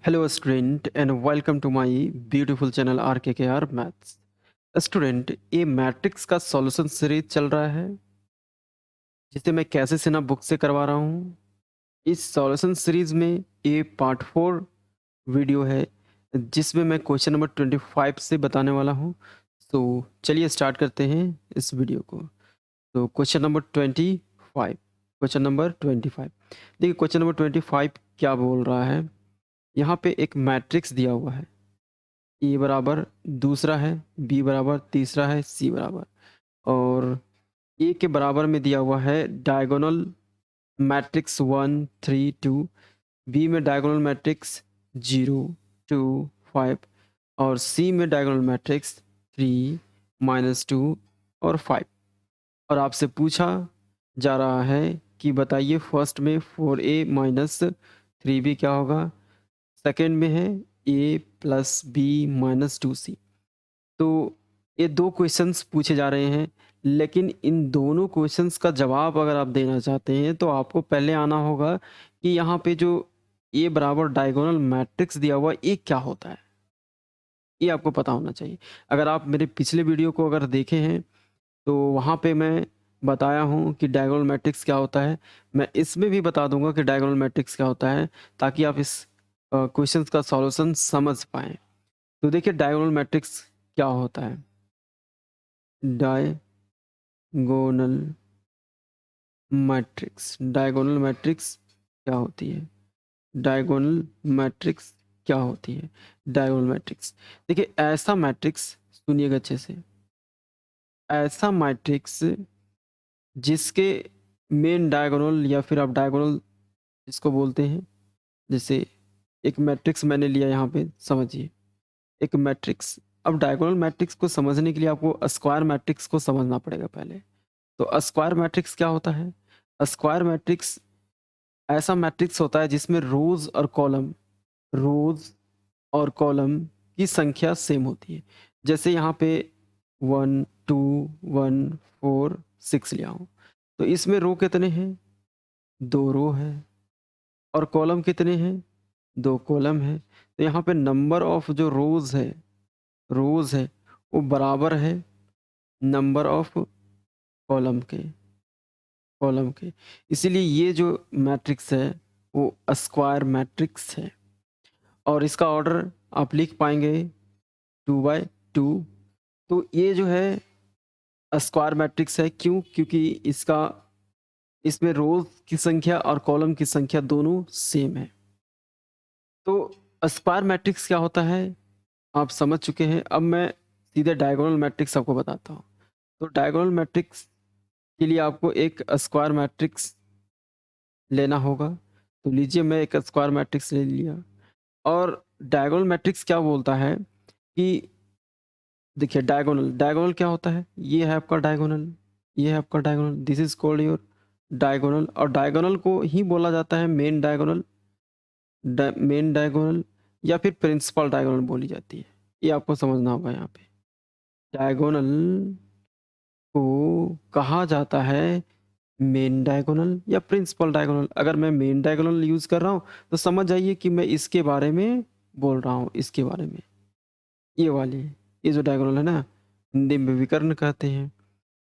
Hello, student, and welcome to my beautiful channel RKKR Maths. Student, ये matrix का solution series चल रहा है जिसे मैं कैसे सिन्हा बुक से करवा रहा हूँ। इस सॉल्यूशन सीरीज में ये पार्ट 4 वीडियो है जिसमें मैं क्वेश्चन नंबर 25 से बताने वाला हूँ। तो चलिए स्टार्ट करते हैं इस वीडियो को। तो क्वेश्चन नंबर 25, देखिए क्वेश्चन नंबर 25 क्या बोल रहा है। यहाँ पे एक मैट्रिक्स दिया हुआ है, ए बराबर दूसरा है, बी बराबर तीसरा है, सी बराबर, और ए के बराबर में दिया हुआ है डायगोनल मैट्रिक्स 1 3 2, बी में डायगोनल मैट्रिक्स 0 2 5, और सी में डायगोनल मैट्रिक्स 3 -2 और 5। और आपसे पूछा जा रहा है कि बताइए फर्स्ट में 4a - 3b क्या होगा, सेकेंड में है a + b - 2c। तो ये 2 क्वेश्चंस पूछे जा रहे हैं, लेकिन इन दोनों क्वेश्चंस का जवाब अगर आप देना चाहते हैं तो आपको पहले आना होगा कि यहाँ पे जो ए बराबर डायगोनल मैट्रिक्स दिया हुआ है, ये क्या होता है? ये आपको पता होना चाहिए। अगर आप मेरे पिछले वीडियो को अगर देखे हैं, तो वहाँ पे मैं बताया हूँ कि डायगोनल मैट्रिक्स क्या होता है। मैं इसमें भी बता दूँगा कि डायगोनल मैट्रिक्स क्या होता है, ताकि आप इस क्वेश्चंस का सॉल्यूशन समझ पाएँ। तो देखिए डायगोनल मैट्रिक्स क्या होता है? डायगोनल डायगोनल मैट्रिक्स क्या होती है? डायगोनल मैट्रिक्स क्या होती है? डायगोनल मैट्रिक्स, देखिए ऐसा मैट्रिक्स, सुनिएगा अच्छे से, ऐसा मैट्रिक्स जिसके मेन डायगोनल या फिर आप डायगोनल जिसको बोलते हैं, जैसे एक मैट्रिक्स मैंने लिया यहाँ पे, समझिए एक मैट्रिक्स। अब डायगोनल मैट्रिक्स को समझने के लिए आपको स्क्वायर मैट्रिक्स को समझना पड़ेगा पहले। तो स्क्वायर मैट्रिक्स क्या होता है? स्क्वायर मैट्रिक्स ऐसा मैट्रिक्स होता है जिसमें रोज और कॉलम की संख्या सेम होती है। जैसे यहाँ पे 1 2 1 4 6 लिया हूँ, तो इसमें रो कितने हैं? 2 रो है। और कॉलम कितने हैं? 2 कॉलम है। तो यहाँ पे नंबर ऑफ जो रोज है वो बराबर है नंबर ऑफ कॉलम के। इसीलिए ये जो मैट्रिक्स है वो स्क्वायर मैट्रिक्स है, और इसका ऑर्डर आप लिख पाएंगे 2/2। तो ये जो है स्क्वायर मैट्रिक्स है। क्यों? क्योंकि इसमें रोज की संख्या और कॉलम की संख्या दोनों सेम है। तो स्क्वायर मैट्रिक्स क्या होता है आप समझ चुके हैं। अब मैं सीधे डायगोनल मैट्रिक्स आपको बताता हूँ। तो डायगोनल मैट्रिक्स के लिए आपको एक स्क्वायर मैट्रिक्स लेना होगा। तो लीजिए मैं एक स्क्वायर मैट्रिक्स ले लिया। और डायगोनल मैट्रिक्स क्या बोलता है कि देखिए डायगोनल क्या होता है? ये है आपका डायगोनल, ये है आपका diagonal, this is called your diagonal. और डायगोनल को ही बोला जाता है मेन डायगोनल या फिर प्रिंसिपल डायगोनल बोली जाती है। ये आपको समझना होगा। यहाँ पे डायगोनल को कहा जाता है मेन डायगोनल या प्रिंसिपल डायगोनल। अगर मैं मेन डायगोनल यूज कर रहा हूँ तो समझ जाइए कि मैं इसके बारे में बोल रहा हूँ, इसके बारे में। ये वाली, ये जो डायगोनल है ना, हिंदी में विकर्ण कहते हैं।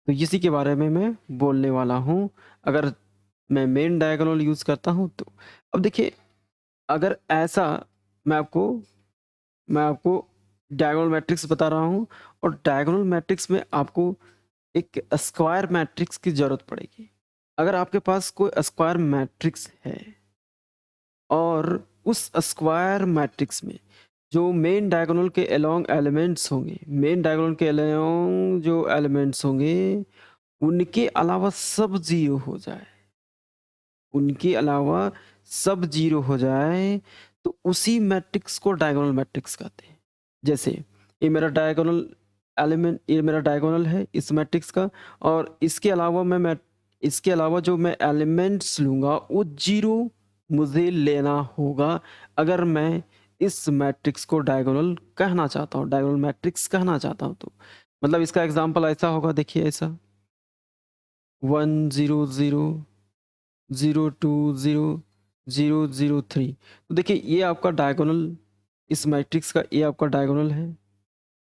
तो इसी के बारे में मैं बोलने वाला हूँ, अगर मैं मेन डायगोनल यूज करता हूँ तो। अब देखिए, अगर ऐसा मैं आपको मैं आपको डायगोनल मैट्रिक्स बता रहा हूँ, और डायगोनल मैट्रिक्स में आपको एक स्क्वायर मैट्रिक्स की जरूरत पड़ेगी। अगर आपके पास कोई स्क्वायर मैट्रिक्स है और उस स्क्वायर मैट्रिक्स में जो मेन डायगोनल के अलोंग एलिमेंट्स होंगे, मेन डायगोनल के अलोंग जो एलिमेंट्स होंगे, उनके अलावा सब जीरो हो जाए, उनके अलावा सब जीरो हो जाए, तो उसी मैट्रिक्स को डायगोनल मैट्रिक्स कहते हैं। जैसे ये मेरा डायगोनल एलिमेंट, ये मेरा डायगोनल है इस मैट्रिक्स का, और इसके अलावा जो मैं एलिमेंट्स लूंगा वो जीरो मुझे लेना होगा, अगर मैं इस मैट्रिक्स को डायगोनल कहना चाहता हूँ, डायगोनल मैट्रिक्स कहना चाहता हूँ। तो मतलब इसका एग्जांपल ऐसा होगा, देखिए ऐसा 1 0 0 0 2 0 003। तो देखिए ये आपका डायगोनल, इस मैट्रिक्स का ये आपका डायगोनल है,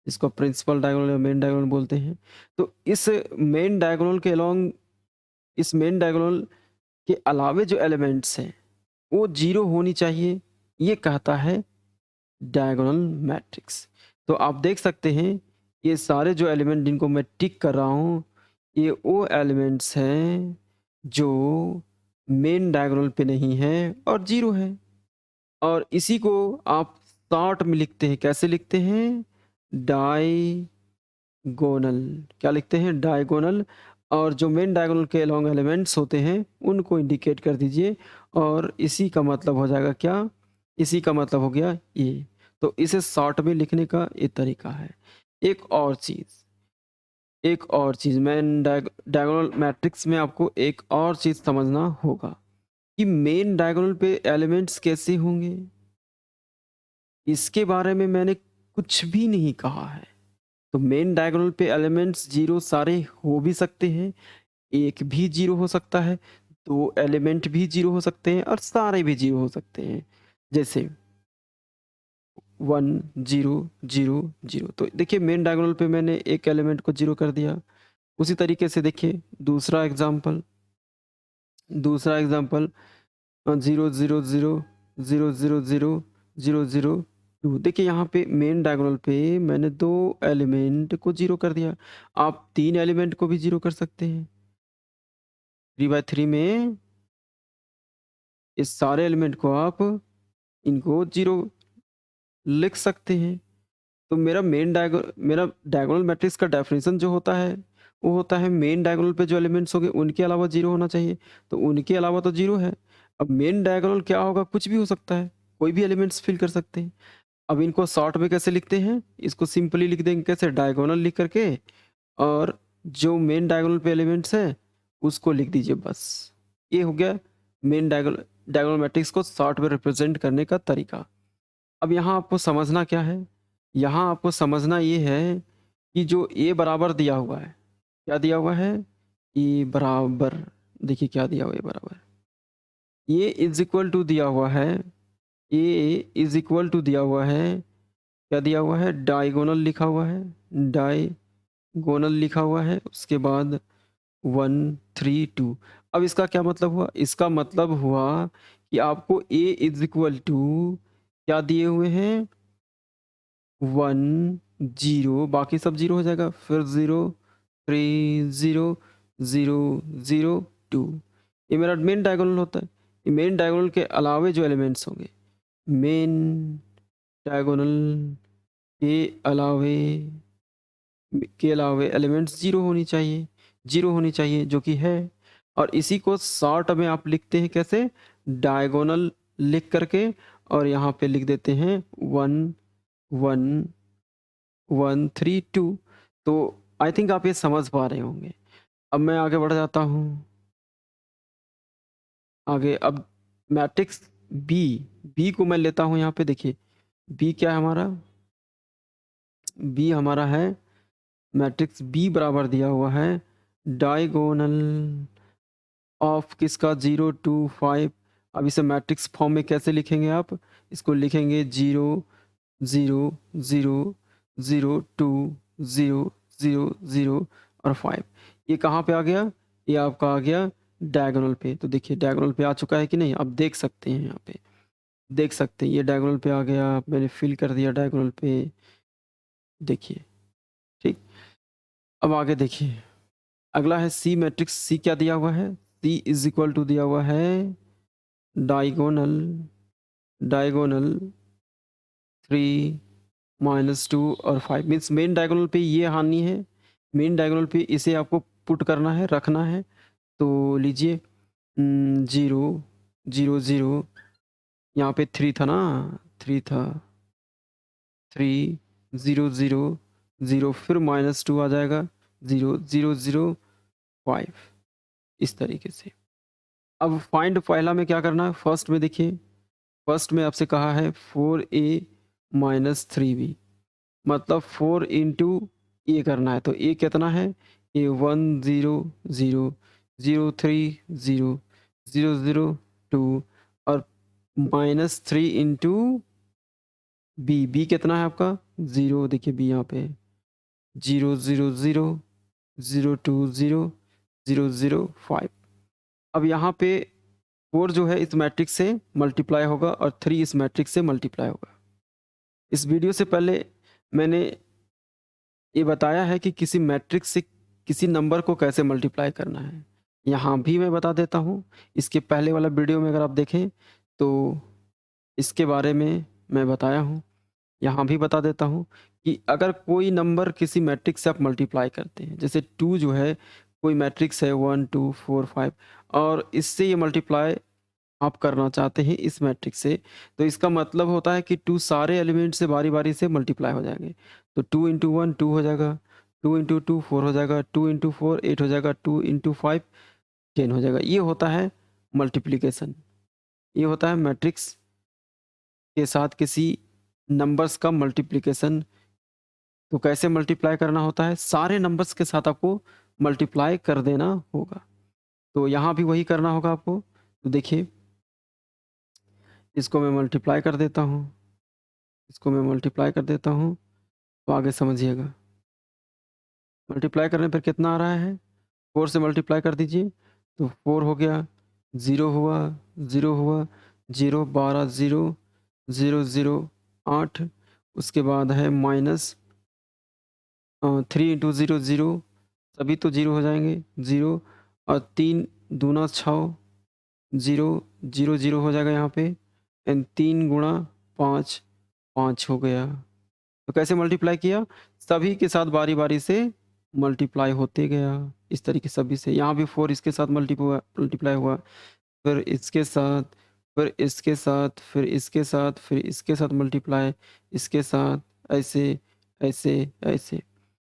इसको प्रिंसिपल डायगोनल या मेन डायगोनल बोलते हैं। तो इस मेन डायगोनल के अलोंग, इस मेन डायगोनल के अलावे जो एलिमेंट्स हैं वो 0 होनी चाहिए, ये कहता है डायगोनल मैट्रिक्स। तो आप देख सकते हैं ये सारे जो एलिमेंट जिनको मैं टिक कर रहा हूँ, ये वो एलिमेंट्स हैं जो मेन डायगोनल पे नहीं है और 0 है। और इसी को आप शॉर्ट में लिखते हैं, कैसे लिखते हैं? डायगोनल। क्या लिखते हैं? डायगोनल। और जो मेन डायगोनल के अलोंग एलिमेंट्स होते हैं उनको इंडिकेट कर दीजिए, और इसी का मतलब हो जाएगा क्या? इसी का मतलब हो गया ये। तो इसे शॉर्ट में लिखने का ये तरीका है। एक और चीज़ मेन डायगोनल मैट्रिक्स में आपको एक और चीज़ समझना होगा कि मेन डायगोनल पे एलिमेंट्स कैसे होंगे, इसके बारे में मैंने कुछ भी नहीं कहा है। तो मेन डायगोनल पे एलिमेंट्स 0 सारे हो भी सकते हैं, एक भी 0 हो सकता है, 2 एलिमेंट भी 0 हो सकते हैं और सारे भी 0 हो सकते हैं। जैसे 1 0 0 0। तो देखिए मेन डायगोनल पे मैंने एक एलिमेंट को 0 कर दिया। उसी तरीके से देखिए दूसरा एग्जांपल 0 0 0 0 0 0 0 0 2। देखिए यहाँ पे मेन डायगोनल पे मैंने 2 एलिमेंट को 0 कर दिया। आप 3 एलिमेंट को भी 0 कर सकते हैं। 3/3 में इस सारे एलिमेंट को आप इनको 0 लिख सकते हैं। तो मेरा डायगोनल मैट्रिक्स का डेफिनेशन जो होता है वो होता है मेन डायगोनल पे जो एलिमेंट्स होंगे उनके अलावा 0 होना चाहिए। तो उनके अलावा तो 0 है। अब मेन डायगोनल क्या होगा? कुछ भी हो सकता है, कोई भी एलिमेंट्स फिल कर सकते हैं। अब इनको शॉर्ट में कैसे लिखते हैं? इसको सिंपली लिख देंगे कैसे? डायगोनल लिख करके, और जो मेन डायगोनल पे एलिमेंट्स है उसको लिख दीजिए बस। ये हो गया मेन डायगोनल मैट्रिक्स को शॉर्ट में रिप्रेजेंट करने का तरीका। अब यहाँ आपको समझना क्या है? यहाँ आपको समझना ये है कि जो ए बराबर दिया हुआ है, क्या दिया हुआ है? ए बराबर, देखिए क्या दिया हुआ है? ए बराबर, ए इज इक्वल टू दिया हुआ है, ए इज इक्वल टू दिया हुआ है, क्या दिया हुआ है? डायगोनल लिखा हुआ है, डायगोनल लिखा हुआ है, उसके बाद 1 3 2। अब इसका क्या मतलब हुआ? इसका मतलब हुआ कि आपको ए इज इक्वल टू क्या दिए हुए हैं? 1 0, बाकी सब 0 हो जाएगा, फिर 0 3 0 0 0 2। ये मेरा मेन डायगोनल होता है। ये मेन डायगोनल के अलावे जो एलिमेंट्स होंगे, मेन डायगोनल के अलावे एलिमेंट्स 0 होनी चाहिए, 0 होनी चाहिए, जो कि है। और इसी को शॉर्ट में आप लिखते हैं कैसे? डायगोनल लिख करके, और यहाँ पे लिख देते हैं 1 1 1 3 2। तो आई थिंक आप ये समझ पा रहे होंगे। अब मैं आगे बढ़ जाता हूँ। आगे अब मैट्रिक्स बी, बी को मैं लेता हूँ यहाँ पे। देखिए बी क्या है हमारा? बी हमारा है, मैट्रिक्स बी बराबर दिया हुआ है डायगोनल ऑफ किसका? 0 2 5। अब इसे मैट्रिक्स फॉर्म में कैसे लिखेंगे आप? इसको लिखेंगे 0 0 0 0 2 0 0 0 और 5। ये कहाँ पे आ गया? ये आपका आ गया डायगोनल पे। तो देखिए डायगोनल पे आ चुका है कि नहीं? आप देख सकते हैं, यहाँ पे देख सकते हैं ये डायगोनल पे आ गया, मैंने फिल कर दिया डायगोनल पे। देखिए ठीक। अब आगे देखिए, अगला है सी मैट्रिक्स। सी क्या दिया हुआ है? सी इज इक्वल टू दिया हुआ है डायगोनल डायगोनल 3 -2 और 5। मीन्स मेन डायगोनल पे ये हानि है, मेन डायगोनल पे इसे आपको पुट करना है, रखना है। तो लीजिए 0 0 0, यहाँ पे 3 था ना, 3 था, 3 0 0 0, फिर -2 आ जाएगा, 0 0 0 5, इस तरीके से। अब फाइंड पहला में क्या करना है? फर्स्ट में देखिए, फर्स्ट में आपसे कहा है 4a - 3b, मतलब 4 इंटू ए करना है। तो ए कितना है? ए 1 0 0 0 3 0 0 0 2 और -3 इंटू बी। बी कितना है आपका 0, देखिए बी यहाँ पे है 0 0 0 0 2 0 0 0 5। अब यहाँ पे 4 जो है इस मैट्रिक्स से मल्टीप्लाई होगा और 3 इस मैट्रिक्स से मल्टीप्लाई होगा। इस वीडियो से पहले मैंने ये बताया है कि किसी मैट्रिक्स से किसी नंबर को कैसे मल्टीप्लाई करना है। यहाँ भी मैं बता देता हूँ। इसके पहले वाला वीडियो में अगर आप देखें तो इसके बारे में मैं बताया हूँ। यहाँ भी बता देता हूँ कि अगर कोई नंबर किसी मैट्रिक्स से आप मल्टीप्लाई करते हैं, जैसे 2 जो है कोई मैट्रिक्स है 1 2 4 5 और इससे ये मल्टीप्लाई आप करना चाहते हैं इस मैट्रिक्स से, तो इसका मतलब होता है कि 2 सारे एलिमेंट से बारी-बारी से मल्टीप्लाई हो जाएँगे। तो 2 इंटू 1 2 हो जाएगा, 2 इंटू 2 4 हो जाएगा, 2 इंटू 4 8 हो जाएगा, 2 इंटू 5 10 हो जाएगा। ये होता है मल्टीप्लिकेशन। ये होता है मैट्रिक्स के साथ किसी नंबर्स का मल्टीप्लिकेशन। तो कैसे मल्टीप्लाई करना होता है? सारे नंबर्स के साथ आपको मल्टीप्लाई कर देना होगा। तो यहाँ भी वही करना होगा आपको। तो देखिए, इसको मैं मल्टीप्लाई कर देता हूँ, इसको मैं मल्टीप्लाई कर देता हूँ, तो आगे समझिएगा। मल्टीप्लाई करने पर कितना आ रहा है? 4 से मल्टीप्लाई कर दीजिए, तो 4 हो गया, 0 हुआ, 0 हुआ, 0 12 0 0 0 8 उसके बाद है माइनस 3 इंटू 0 0 सभी तो 0 हो जाएँगे, 0 और 3 दूना 6 0 0 0 हो जाएगा यहाँ पे एंड 3 गुणा 5 5 हो गया। तो कैसे मल्टीप्लाई किया? सभी के साथ बारी-बारी से मल्टीप्लाई होते गया। इस तरीके सभी से यहाँ भी 4 इसके साथ मल्टीप्लाई हुआ, फिर इसके साथ, फिर इसके साथ, फिर इसके साथ, फिर इसके साथ मल्टीप्लाई, इसके साथ, ऐसे, ऐसे, ऐसे।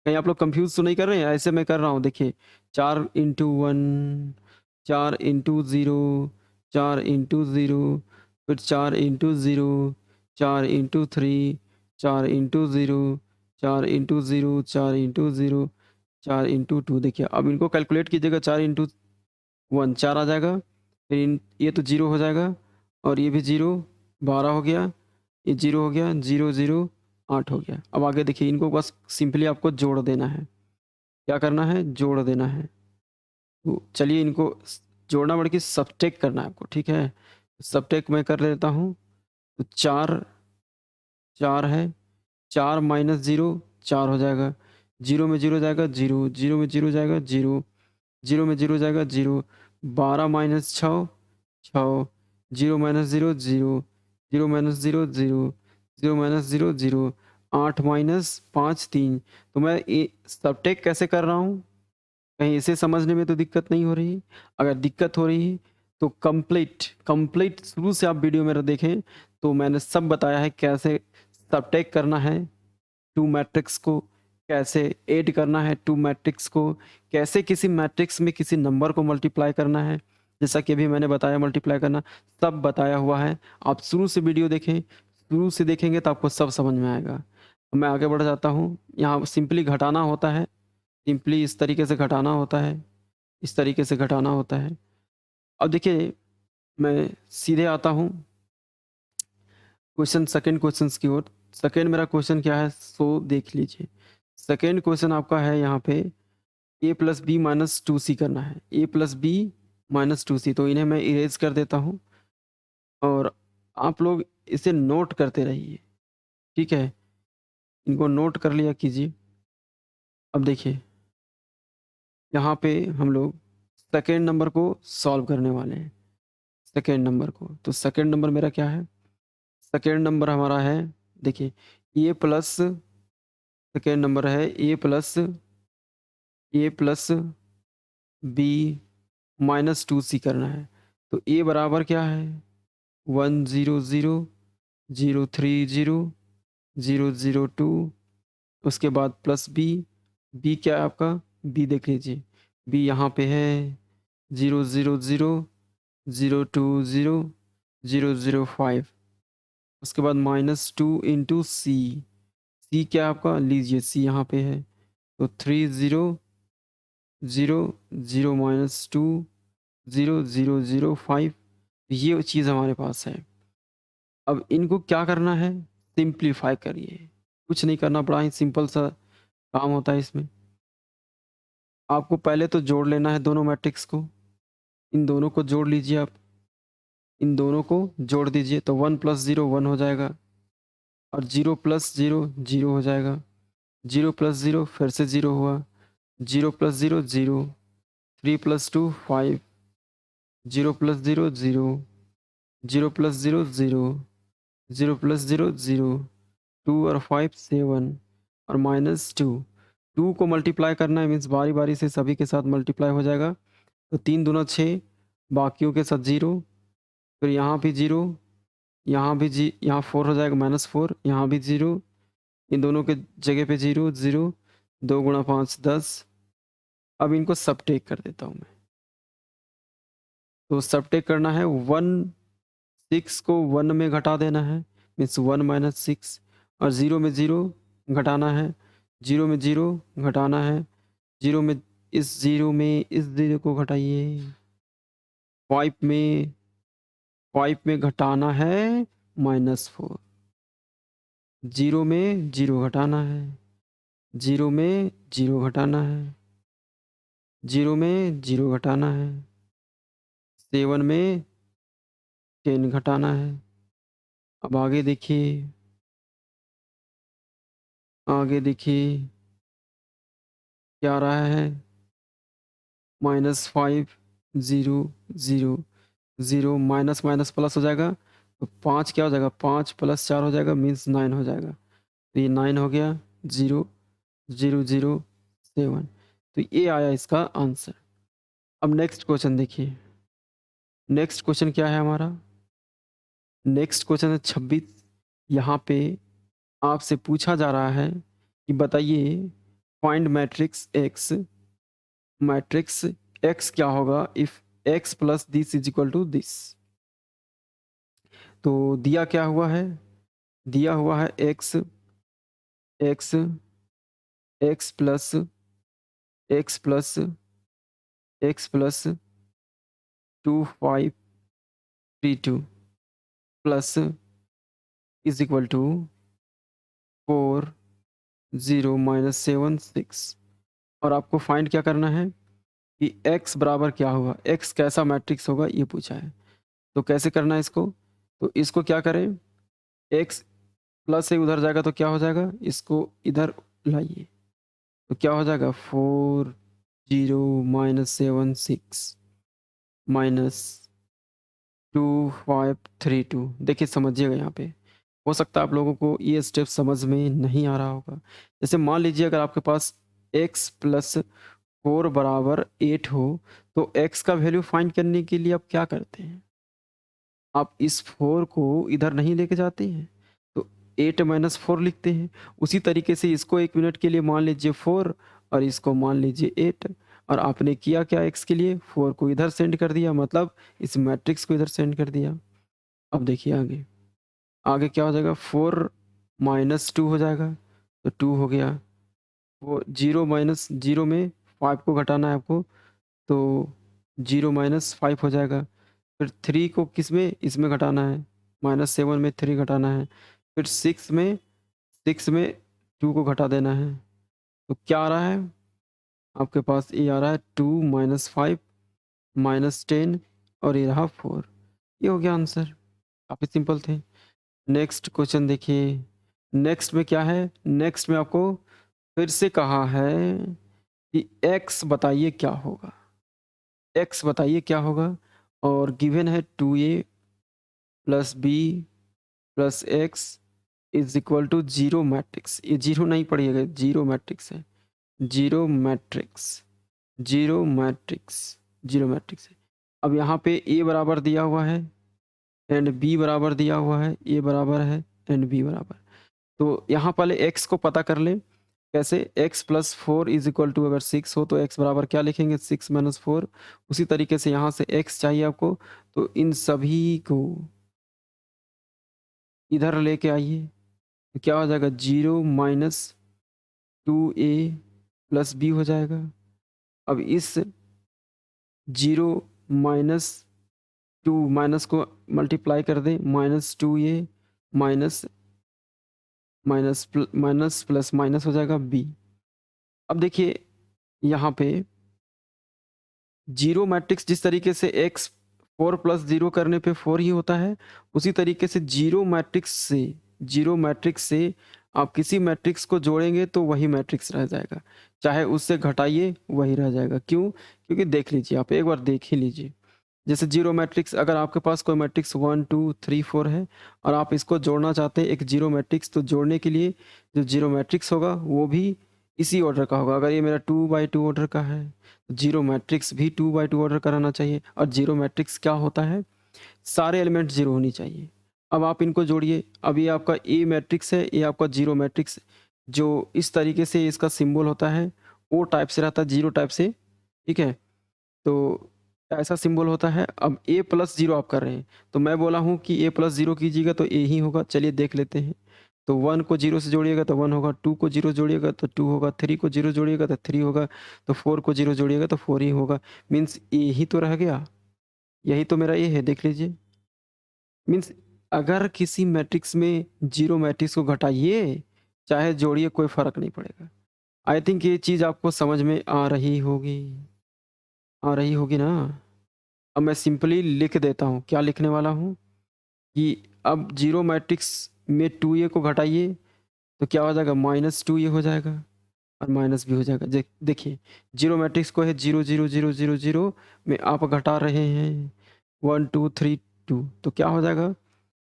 कहीं आप लोग कंफ्यूज़ तो नहीं कर रहे हैं? ऐसे मैं कर रहा हूँ देखिए 4 इंटू 1 4 इंटू 0 4 इंटू 0 फिर 4 into 0 4 into 3 4 into 0 4 into 0 4 into 0 4 into 2 देखिए अब इनको कैलकुलेट कीजिएगा 4 इंटू 1 4 आ जाएगा, फिर ये तो 0 हो जाएगा और ये भी 0 12 हो गया, ये 0 हो गया 0 0 8 हो गया। अब आगे देखिए इनको बस सिंपली आपको जोड़ देना है। क्या करना है? जोड़ देना है। तो चलिए इनको जोड़ना बल्कि सबट्रैक्ट करना है आपको, ठीक है? सबट्रैक्ट मैं कर लेता हूँ। तो 4 4 है, 4 माइनस 0 4 हो जाएगा, 0 में 0 जाएगा 0, 0 में 0 जाएगा 0, 0 में 0 जाएगा 0, 12 minus 6 6, 0 minus 0 0, 0 minus 0 0, 0 minus 0 0, 8 minus 5 3। तो मैं ये सबट्रैक्ट कैसे कर रहा हूँ? कहीं इसे समझने में तो दिक्कत नहीं हो रही है? अगर दिक्कत हो रही है तो कंप्लीट शुरू से आप वीडियो मेरा देखें, तो मैंने सब बताया है कैसे सबट्रैक्ट करना है 2 मैट्रिक्स को, कैसे ऐड करना है 2 मैट्रिक्स को, कैसे किसी मैट्रिक्स में किसी नंबर को मल्टीप्लाई करना है, जैसा कि अभी मैंने बताया मल्टीप्लाई करना, सब बताया हुआ है। आप शुरू से वीडियो देखें, शुरू से देखेंगे तो आपको सब समझ में आएगा। मैं आगे बढ़ जाता हूँ, यहाँ सिंपली घटाना होता है, सिंपली इस तरीके से घटाना होता है, इस तरीके से घटाना होता है। अब देखिए मैं सीधे आता हूँ सेकंड क्वेश्चंस की ओर। सेकंड मेरा क्वेश्चन क्या है सो देख लीजिए। सेकंड क्वेश्चन आपका है यहाँ पे a plus B minus 2c करना है। a plus B minus 2c, तो इन्हें मैं इरेज कर देता हूँ और आप लोग इसे नोट करते रहिए, ठीक है? इनको नोट कर लिया कीजिए। अब देखिए यहाँ पे हम लोग सेकंड नंबर को सॉल्व करने वाले हैं। सेकंड नंबर को, तो सेकंड नंबर मेरा क्या है? सेकंड नंबर हमारा है देखिए ए प्लस, सेकंड नंबर है ए प्लस बी माइनस 2c करना है। तो ए बराबर क्या है? 1 0 0 0 3 0 0 0 2 उसके बाद प्लस बी। बी क्या है आपका? बी देख लीजिए, बी यहाँ पे है 0 0 0 0 2 0 0 0 5 उसके बाद माइनस 2 इंटू सी। सी क्या है आपका? लीजिए सी यहाँ पे है, तो 3 0 0 0 माइनस 2 0 0 0 5 ये चीज़ हमारे पास है। अब इनको क्या करना है, सिंप्लीफाई करिए, कुछ नहीं करना, बड़ा ही सिंपल सा काम होता है इसमें। आपको पहले तो जोड़ लेना है दोनों मैट्रिक्स को, इन दोनों को जोड़ लीजिए आप, इन दोनों को जोड़ दीजिए तो 1 + 0 1 हो जाएगा, और 0 + 0 0 हो जाएगा, 0 + 0 फिर से 0 हुआ, 0 + 0 0, 3 + 2 5, 0 + 0 0, 0 + 0 0, 0 + 0 0, 2 और 5 7, और -2, 2 को मल्टीप्लाई करना है, मीन्स बारी बारी से सभी के साथ मल्टीप्लाई हो जाएगा, तो 3 दूना 6, बाकियों के साथ 0, फिर यहाँ भी 0, यहाँ भी यहाँ 4 हो जाएगा -4, यहाँ भी 0, इन दोनों के जगह पे 0 0, 2 × 5 10। अब इनको सबट्रैक्ट कर देता हूँ मैं, तो सबट्रैक्ट करना है 1 6 को 1 में घटा देना है, मीन्स 1 - 6, और 0 में 0 घटाना है, 0 में 0 घटाना है, 0 में इस 0 को घटाइए, 5 में घटाना है -4, 0 में 0 घटाना है, 0 में 0 घटाना है, 0 में 0 घटाना है, 7 में 10 घटाना है। अब आगे देखिए, आगे देखिए क्या आ रहा है, -5 0 0 0, माइनस माइनस प्लस हो जाएगा, तो 5 क्या हो जाएगा, 5 + 4 हो जाएगा, मीन्स 9 हो जाएगा, तो ये 9 हो गया, 0 0 0 7, तो ये आया इसका आंसर। अब नेक्स्ट क्वेश्चन देखिए, नेक्स्ट क्वेश्चन क्या है हमारा, नेक्स्ट क्वेश्चन है 26। यहाँ पे आपसे पूछा जा रहा है कि बताइए, फाइंड मैट्रिक्स एक्स क्या होगा इफ x + दिस = दिस। तो दिया क्या हुआ है, दिया हुआ है x x x plus x plus x plus 2 5 3 2 plus is equal to 4 0 -7 6, और आपको फाइंड क्या करना है कि x बराबर क्या होगा, x कैसा मैट्रिक्स होगा ये पूछा है। तो कैसे करना है इसको, तो इसको क्या करें, x प्लस से उधर जाएगा तो क्या हो जाएगा, इसको इधर लाइए, तो क्या हो जाएगा 4 0 -7 6 -2 5 3 2। देखिए समझिएगा, यहाँ पे हो सकता है आप लोगों को ये स्टेप समझ में नहीं आ रहा होगा। जैसे मान लीजिए अगर आपके पास x + 4 = 8 हो, तो x का वैल्यू फाइंड करने के लिए आप क्या करते हैं, आप इस 4 को इधर नहीं लेके जाते हैं, तो 8 - 4 लिखते हैं। उसी तरीके से इसको 1 मिनट के लिए मान लीजिए 4, और इसको मान लीजिए 8, और आपने किया क्या, x के लिए 4 को इधर सेंड कर दिया, मतलब इस मैट्रिक्स को इधर सेंड कर दिया। अब देखिए आगे, आगे क्या हो जाएगा, 4 - 2 हो जाएगा, तो 2 हो गया, वो 0 -0 में 5 को घटाना है आपको, तो 0 -5 हो जाएगा। फिर 3 को किस में, इसमें घटाना है, -7 में 3 घटाना है, फिर 6 में 2 को घटा देना है, तो क्या आ रहा है आपके पास, ये आ रहा है 2 -5 -10, और ये रहा 4। ये हो गया आंसर, काफ़ी सिंपल थे। नेक्स्ट क्वेश्चन देखिए, नेक्स्ट में क्या है, नेक्स्ट में आपको फिर से कहा है कि x बताइए क्या होगा, x बताइए क्या होगा, और गिवन है 2a + b + x = 0 मैट्रिक्स। ये 0 नहीं पढ़िएगा, 0 मैट्रिक्स है, 0 मैट्रिक्स, 0 मैट्रिक्स, 0 मैट्रिक्स है। अब यहाँ पे a बराबर दिया हुआ है एंड b बराबर दिया हुआ है, a बराबर है एंड b बराबर। तो यहाँ पहले x को पता कर लें, कैसे, x + 4 = अगर 6 हो तो x बराबर क्या लिखेंगे, 6 - 4। उसी तरीके से यहाँ से x चाहिए आपको, तो इन सभी को इधर लेके आइए, तो क्या हो जाएगा, 0 - 2a + b हो जाएगा। अब इस 0 - 2 माइनस को मल्टीप्लाई कर दें, -2a minus minus plus minus हो जाएगा बी। अब देखिए यहाँ पे जीरो मैट्रिक्स जिस तरीके से एक्स 4 प्लस जीरो करने पे 4 ही होता है, उसी तरीके से जीरो मैट्रिक्स से आप किसी मैट्रिक्स को जोड़ेंगे तो वही मैट्रिक्स रह जाएगा, चाहे उससे घटाइए वही रह जाएगा। क्यों? क्योंकि देख लीजिए, आप एक बार देख ही लीजिए। जैसे जीरो मैट्रिक्स, अगर आपके पास कोई मैट्रिक्स 1 2 3 4 है और आप इसको जोड़ना चाहते हैं एक जीरो मैट्रिक्स, तो जोड़ने के लिए जो जीरो मैट्रिक्स होगा वो भी इसी ऑर्डर का होगा। अगर ये मेरा 2 बाई 2 ऑर्डर का है, तो जीरो मैट्रिक्स भी 2 बाई 2 ऑर्डर का रहना चाहिए। और जीरो मैट्रिक्स क्या होता है? सारे एलिमेंट जीरो होनी चाहिए। अब आप इनको जोड़िए। अब ये आपका ए मैट्रिक्स है, ये आपका जीरो मैट्रिक्स, जो इस तरीके से इसका सिंबल होता है ओ टाइप से रहता है, जीरो टाइप से, ठीक है? तो ऐसा सिंबल होता है। अब ए प्लस जीरो आप कर रहे हैं, तो मैं बोला हूँ कि ए प्लस जीरो कीजिएगा तो ए ही होगा। चलिए देख लेते हैं। तो 1 को जीरो से जोड़िएगा तो 1 होगा, 2 को जीरो जोड़िएगा तो 2 होगा, 3 को जीरो जोड़िएगा तो 3 होगा, तो 4 को जीरो जोड़िएगा तो 4 ही होगा। मीन्स ए ही तो रह गया, यही तो मेरा ए है, देख लीजिए। मीन्स अगर किसी मैट्रिक्स में जीरो मैट्रिक्स को घटाइए चाहे जोड़िए, कोई फर्क नहीं पड़ेगा। आई थिंक ये चीज़ आपको समझ में आ रही होगी ना। अब मैं सिंपली लिख देता हूँ, क्या लिखने वाला हूँ कि अब जीरो मैट्रिक्स में 2a को घटाइए तो क्या हो जाएगा? -2a हो जाएगा और माइनस भी हो जाएगा। देखिए, जीरो मैट्रिक्स को है 0 0 0 0 0 में आप घटा रहे हैं 1 2 3 2, तो क्या हो जाएगा?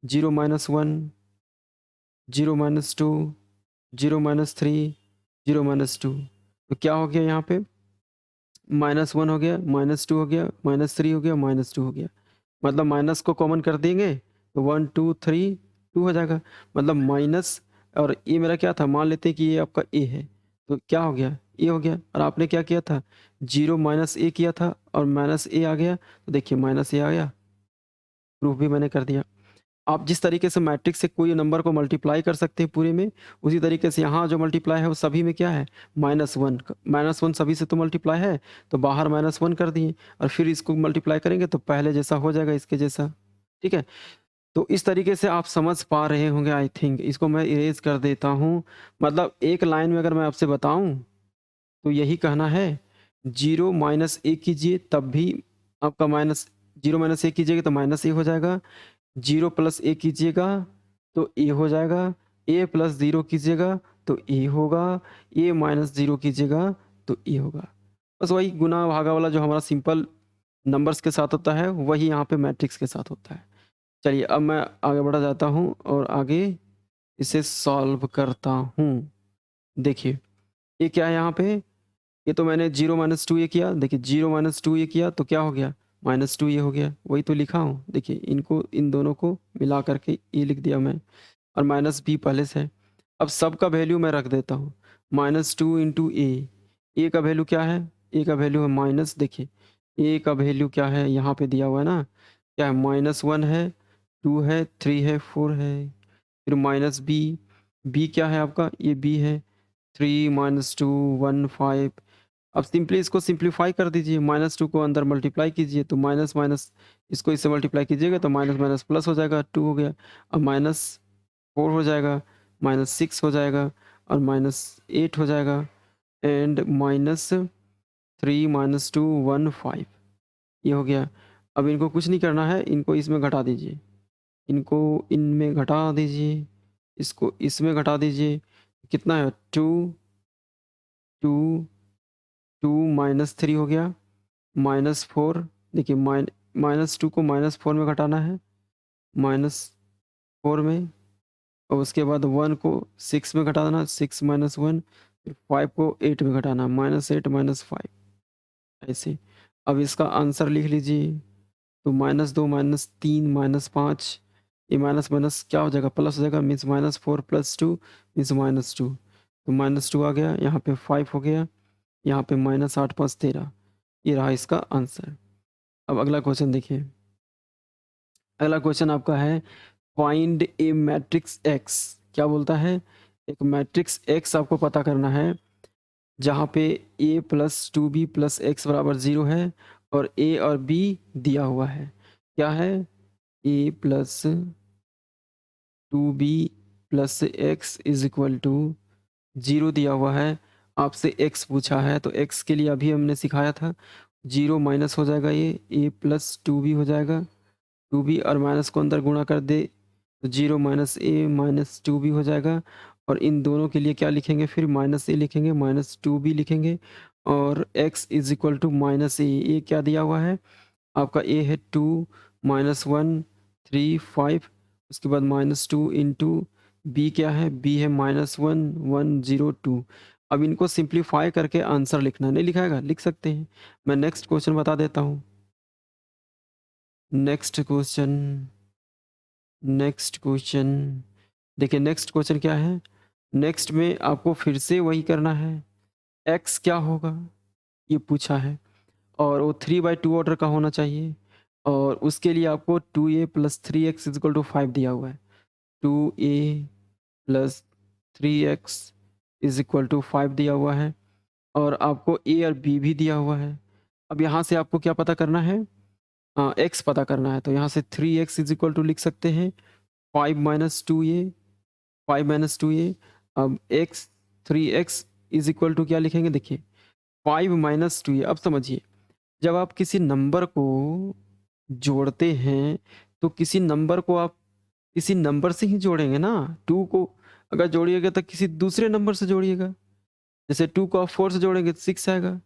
0 -1, 0 -2, 0 -3, 0 -2, तो क्या हो गया यहाँ पे? -1 हो गया, -2 हो गया, -3 हो गया, -2 हो गया। मतलब माइनस को कॉमन कर देंगे तो 1 2 3 2 हो जाएगा। मतलब माइनस, और ये मेरा क्या था? मान लेते हैं कि ये आपका ए है, तो क्या हो गया? ए हो गया। और आपने क्या किया था? 0 माइनस ए किया था और माइनस ए आ गया, तो देखिए माइनस ए आ गया, प्रूफ भी मैंने कर दिया। आप जिस तरीके से मैट्रिक्स से कोई नंबर को मल्टीप्लाई कर सकते हैं पूरे में, उसी तरीके से यहाँ जो मल्टीप्लाई है वो सभी में क्या है? -1। -1 सभी से तो मल्टीप्लाई है, तो बाहर -1 कर दिए और फिर इसको मल्टीप्लाई करेंगे तो पहले जैसा हो जाएगा, इसके जैसा। ठीक है? तो इस तरीके से आप समझ पा रहे होंगे आई थिंक। इसको मैं इरेज़ कर देता हूँ। मतलब एक लाइन में अगर मैं आपसे बताऊँ तो यही कहना है, 0 माइनस ए कीजिए तब भी आपका माइनस, 0 माइनस ए कीजिएगा तो माइनस ए हो जाएगा, 0 प्लस ए कीजिएगा तो ए हो जाएगा, ए प्लस 0 कीजिएगा तो ए होगा, ए माइनस 0 कीजिएगा तो ए होगा। बस वही गुणा भागा वाला जो हमारा सिंपल नंबर्स के साथ होता है, वही यहाँ पे मैट्रिक्स के साथ होता है। चलिए अब मैं आगे बढ़ा जाता हूँ और आगे इसे सॉल्व करता हूँ। देखिए, ये क्या है यहाँ पे? ये तो मैंने 0 माइनस 2 ये किया। देखिए 0 माइनस 2 ये किया तो क्या हो गया? -2 ये हो गया। वही तो लिखा हूँ। देखिए इनको, इन दोनों को मिला करके ये लिख दिया मैं, और माइनस बी पहले से है। अब सब का वैल्यू मैं रख देता हूँ। -2 इंटू ए, ए का वैल्यू क्या है? ए का वैल्यू है माइनस, देखिए ए का वैल्यू क्या है? यहाँ पे दिया हुआ है ना, क्या है? -1 है, 2 है, 3 है, 4 है। फिर माइनस बी, बी क्या है आपका? ये बी है, 3 -2 1 5। अब सिंपली इसको सिंप्लीफाई कर दीजिए, -2 को अंदर मल्टीप्लाई कीजिए तो माइनस माइनस इसको इससे मल्टीप्लाई कीजिएगा तो माइनस माइनस प्लस हो जाएगा, 2 हो गया। अब -4 हो जाएगा, -6 हो जाएगा और -8 हो जाएगा, एंड -3 -2 1 5, ये हो गया। अब इनको कुछ नहीं करना है, इनको इसमें घटा दीजिए, इनको इनमें घटा दीजिए, इसको इसमें घटा दीजिए। कितना है? 2 2 2 -3 हो गया, -4। देखिए -2 को -4 में घटाना है, -4 में, और उसके बाद 1 को 6 में घटाना, 6 -1, फिर 5 को 8 में घटाना, -8 -5, ऐसे। अब इसका आंसर लिख लीजिए, तो -2 -3 -5, ये माइनस माइनस क्या हो जाएगा? प्लस हो जाएगा, मीन्स -4 + 2 मीन्स -2, तो -2 आ गया, यहाँ पे 5 हो गया, यहाँ पे -8 5 13, ये रहा इसका आंसर। अब अगला क्वेश्चन देखिए। अगला क्वेश्चन आपका है, फाइंड ए मैट्रिक्स एक्स। क्या बोलता है? एक मैट्रिक्स एक्स आपको पता करना है, जहाँ पे a plus 2b plus x बराबर 0 है और a और b दिया हुआ है। क्या है? a plus 2b plus x is equal to 0 दिया हुआ है, आपसे x पूछा है तो x के लिए अभी हमने सिखाया था 0 माइनस हो जाएगा, ये a प्लस 2b हो जाएगा, 2b और माइनस को अंदर गुणा कर दे तो 0 माइनस a माइनस 2b हो जाएगा। और इन दोनों के लिए क्या लिखेंगे, फिर माइनस a लिखेंगे, माइनस 2b लिखेंगे और x is equal to minus a क्या दिया हुआ है आपका, a है 2 माइनस 1 3 5, उसके बाद माइनस 2 इंटू बी क्या है, बी है माइनस 1 1 0 2। अब इनको सिंप्लीफाई करके आंसर लिखना, नहीं लिखाएगा लिख सकते हैं। मैं नेक्स्ट क्वेश्चन बता देता हूँ। नेक्स्ट क्वेश्चन देखिए नेक्स्ट क्वेश्चन क्या है। नेक्स्ट में आपको फिर से वही करना है, x क्या होगा ये पूछा है और वो 3/2 ऑर्डर का होना चाहिए और उसके लिए आपको 2a plus 3x is equal to 5 दिया हुआ है। 2a plus 3x is equal to 5 दिया हुआ है और आपको a और b भी दिया हुआ है। अब यहाँ से आपको क्या पता करना है, x पता करना है, तो यहाँ से 3x इज इक्वल टू लिख सकते हैं 5 माइनस 2a, 5 माइनस 2a। अब x 3x is equal to क्या लिखेंगे, देखिए 5 माइनस 2a। अब समझिए, जब आप किसी नंबर को जोड़ते हैं तो किसी नंबर को आप किसी नंबर से ही जोड़ेंगे ना। 2 को अगर जोड़िएगा तो किसी दूसरे नंबर से जोड़िएगा, जैसे 2 को आप 4 से जोड़ेंगे तो 6 आएगा,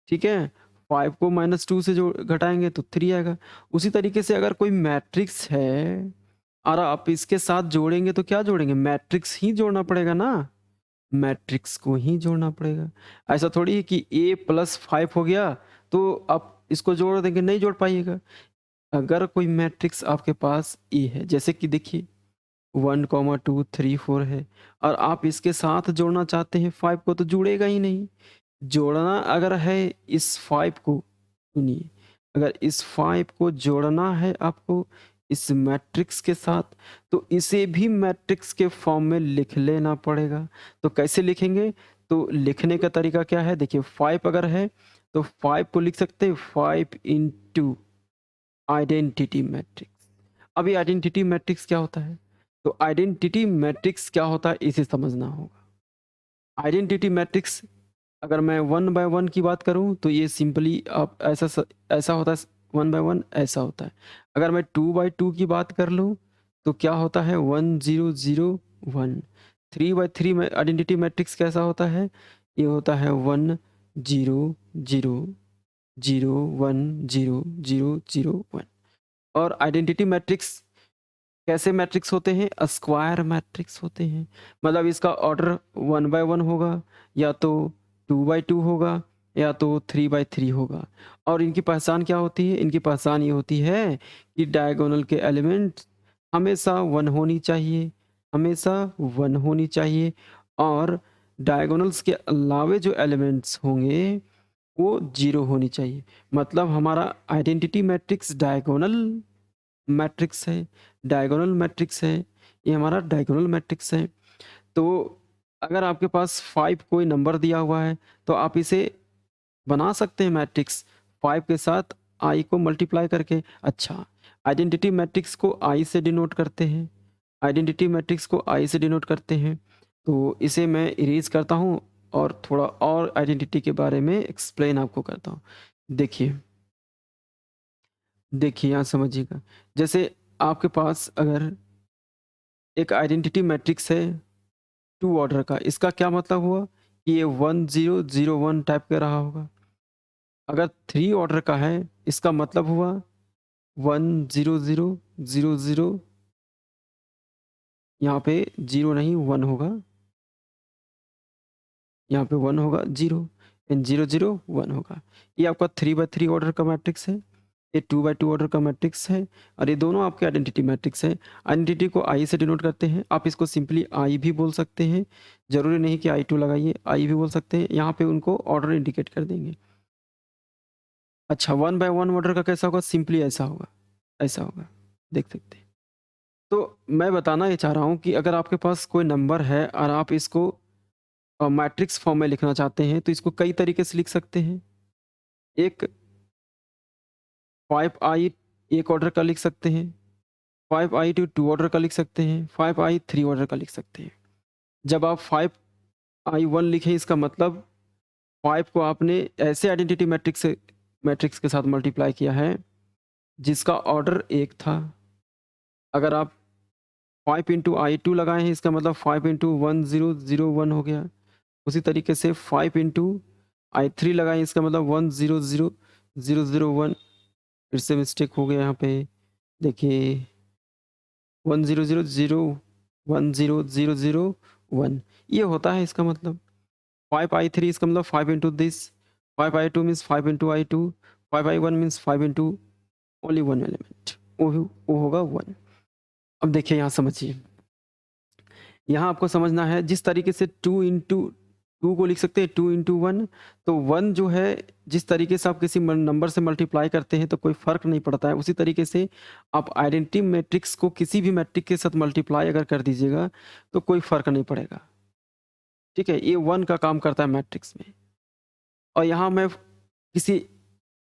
ठीक है। 5 को माइनस 2 से जोड़ घटाएंगे तो 3 आएगा। उसी तरीके से अगर कोई मैट्रिक्स है और आप इसके साथ जोड़ेंगे तो क्या जोड़ेंगे, मैट्रिक्स ही जोड़ना पड़ेगा ना, मैट्रिक्स को ही जोड़ना पड़ेगा। ऐसा थोड़ी है कि a प्लस 5 हो गया तो आप इसको जोड़ देंगे, नहीं जोड़ पाइएगा। अगर कोई मैट्रिक्स आपके पास ए है, जैसे कि देखिए 1 2 3 4 है और आप इसके साथ जोड़ना चाहते हैं 5 को, तो जुड़ेगा ही नहीं। जोड़ना अगर है इस 5 को, सुनिए, अगर इस 5 को जोड़ना है आपको इस मैट्रिक्स के साथ तो इसे भी मैट्रिक्स के फॉर्म में लिख लेना पड़ेगा। तो कैसे लिखेंगे, तो लिखने का तरीका क्या है, देखिए 5 अगर है तो 5 को लिख सकते हैं 5 इंटू आइडेंटिटी मैट्रिक्स। अब ये आइडेंटिटी मैट्रिक्स क्या होता है, तो आइडेंटिटी मैट्रिक्स क्या होता है इसे समझना होगा। आइडेंटिटी मैट्रिक्स अगर मैं 1 बाय 1 की बात करूं तो ये सिंपली आप ऐसा होता है, 1 बाय 1 ऐसा होता है। अगर मैं 2 बाय 2 की बात कर लूं तो क्या होता है 1 0 0 1। 3 बाय 3 में आइडेंटिटी मैट्रिक्स कैसा होता है, ये होता है 1 0 0 0 1 0 0 0 1। और आइडेंटिटी मैट्रिक्स कैसे मैट्रिक्स होते हैं, स्क्वायर मैट्रिक्स होते हैं। मतलब इसका ऑर्डर 1 बाय 1 होगा या तो 2 बाय 2 होगा या तो 3 बाय 3 होगा। और इनकी पहचान क्या होती है, इनकी पहचान ये होती है कि डायगोनल के एलिमेंट हमेशा 1 होनी चाहिए, हमेशा 1 होनी चाहिए और डायगोनल्स के अलावे जो एलिमेंट्स होंगे वो 0 होनी चाहिए। मतलब हमारा आइडेंटिटी मैट्रिक्स डायगोनल मैट्रिक्स है, डायगोनल मैट्रिक्स है, ये हमारा डायगोनल मैट्रिक्स है। तो अगर आपके पास 5 कोई नंबर दिया हुआ है तो आप इसे बना सकते हैं मैट्रिक्स 5 के साथ आई को मल्टीप्लाई करके। अच्छा, आइडेंटिटी मैट्रिक्स को आई से डिनोट करते हैं, आइडेंटिटी मैट्रिक्स को आई से डिनोट करते हैं। तो इसे मैं इरेज करता हूँ और थोड़ा और आइडेंटिटी के बारे में एक्सप्लेन आपको करता हूँ। देखिए देखिए यहाँ समझिएगा, जैसे आपके पास अगर एक आइडेंटिटी मैट्रिक्स है 2 ऑर्डर का, इसका क्या मतलब हुआ कि ये 1 0 0 1 टाइप का रहा होगा। अगर 3 ऑर्डर का है इसका मतलब हुआ 1 0 0 0 0, यहाँ पे 0 नहीं 1 होगा, यहाँ पे 1 होगा 0 एंड 0 0 1 होगा। ये आपका 3 बाय 3 ऑर्डर का मैट्रिक्स है, ये 2 बाय 2 ऑर्डर का मैट्रिक्स है और ये दोनों आपके आइडेंटिटी मैट्रिक्स है। आइडेंटिटी को आई से डिनोट करते हैं, आप इसको सिंपली आई भी बोल सकते हैं, जरूरी नहीं कि I2 लगाइए, आई भी बोल सकते हैं, यहाँ पे उनको ऑर्डर इंडिकेट कर देंगे। अच्छा, 1 बाय 1 ऑर्डर का कैसा होगा, सिंपली ऐसा होगा, ऐसा होगा, देख सकते हैं। तो मैं बताना ये चाह रहा हूँ कि अगर आपके पास कोई नंबर है और आप इसको मैट्रिक्स फॉर्म में लिखना चाहते हैं तो इसको कई तरीके से लिख सकते हैं। एक 5i एक ऑर्डर का लिख सकते हैं, 5i2 2 ऑर्डर का लिख सकते हैं, 5i 3 ऑर्डर का लिख सकते हैं। जब आप 5i1 लिखें इसका मतलब 5 को आपने ऐसे आइडेंटिटी मैट्रिक्स के साथ मल्टीप्लाई किया है जिसका ऑर्डर 1 था। अगर आप 5 इंटू i2 लगाए हैं इसका मतलब 5 इंटू 1001 हो गया। उसी तरीके से 5 इंटू i3 लगाएं इसका मतलब 100001। फिर से मिस्टेक हो गया यहाँ पे, देखिए 100001 ये होता है इसका मतलब। 5i3 इसका मतलब 5 into this, 5i2 means 5 into i2, 5i1 means 5 into only one element, वो होगा 1। अब देखिए यहाँ समझिए, यहाँ आपको समझना है जिस तरीके से 2 इंटू 2 को लिख सकते हैं 2 इंटू 1, तो 1 जो है जिस तरीके से आप किसी नंबर से मल्टीप्लाई करते हैं तो कोई फर्क नहीं पड़ता है, उसी तरीके से आप आइडेंटिटी मैट्रिक्स को किसी भी मैट्रिक्स के साथ मल्टीप्लाई अगर कर दीजिएगा तो कोई फर्क नहीं पड़ेगा। ठीक है, ये 1 का काम करता है मैट्रिक्स में। और यहाँ मैं किसी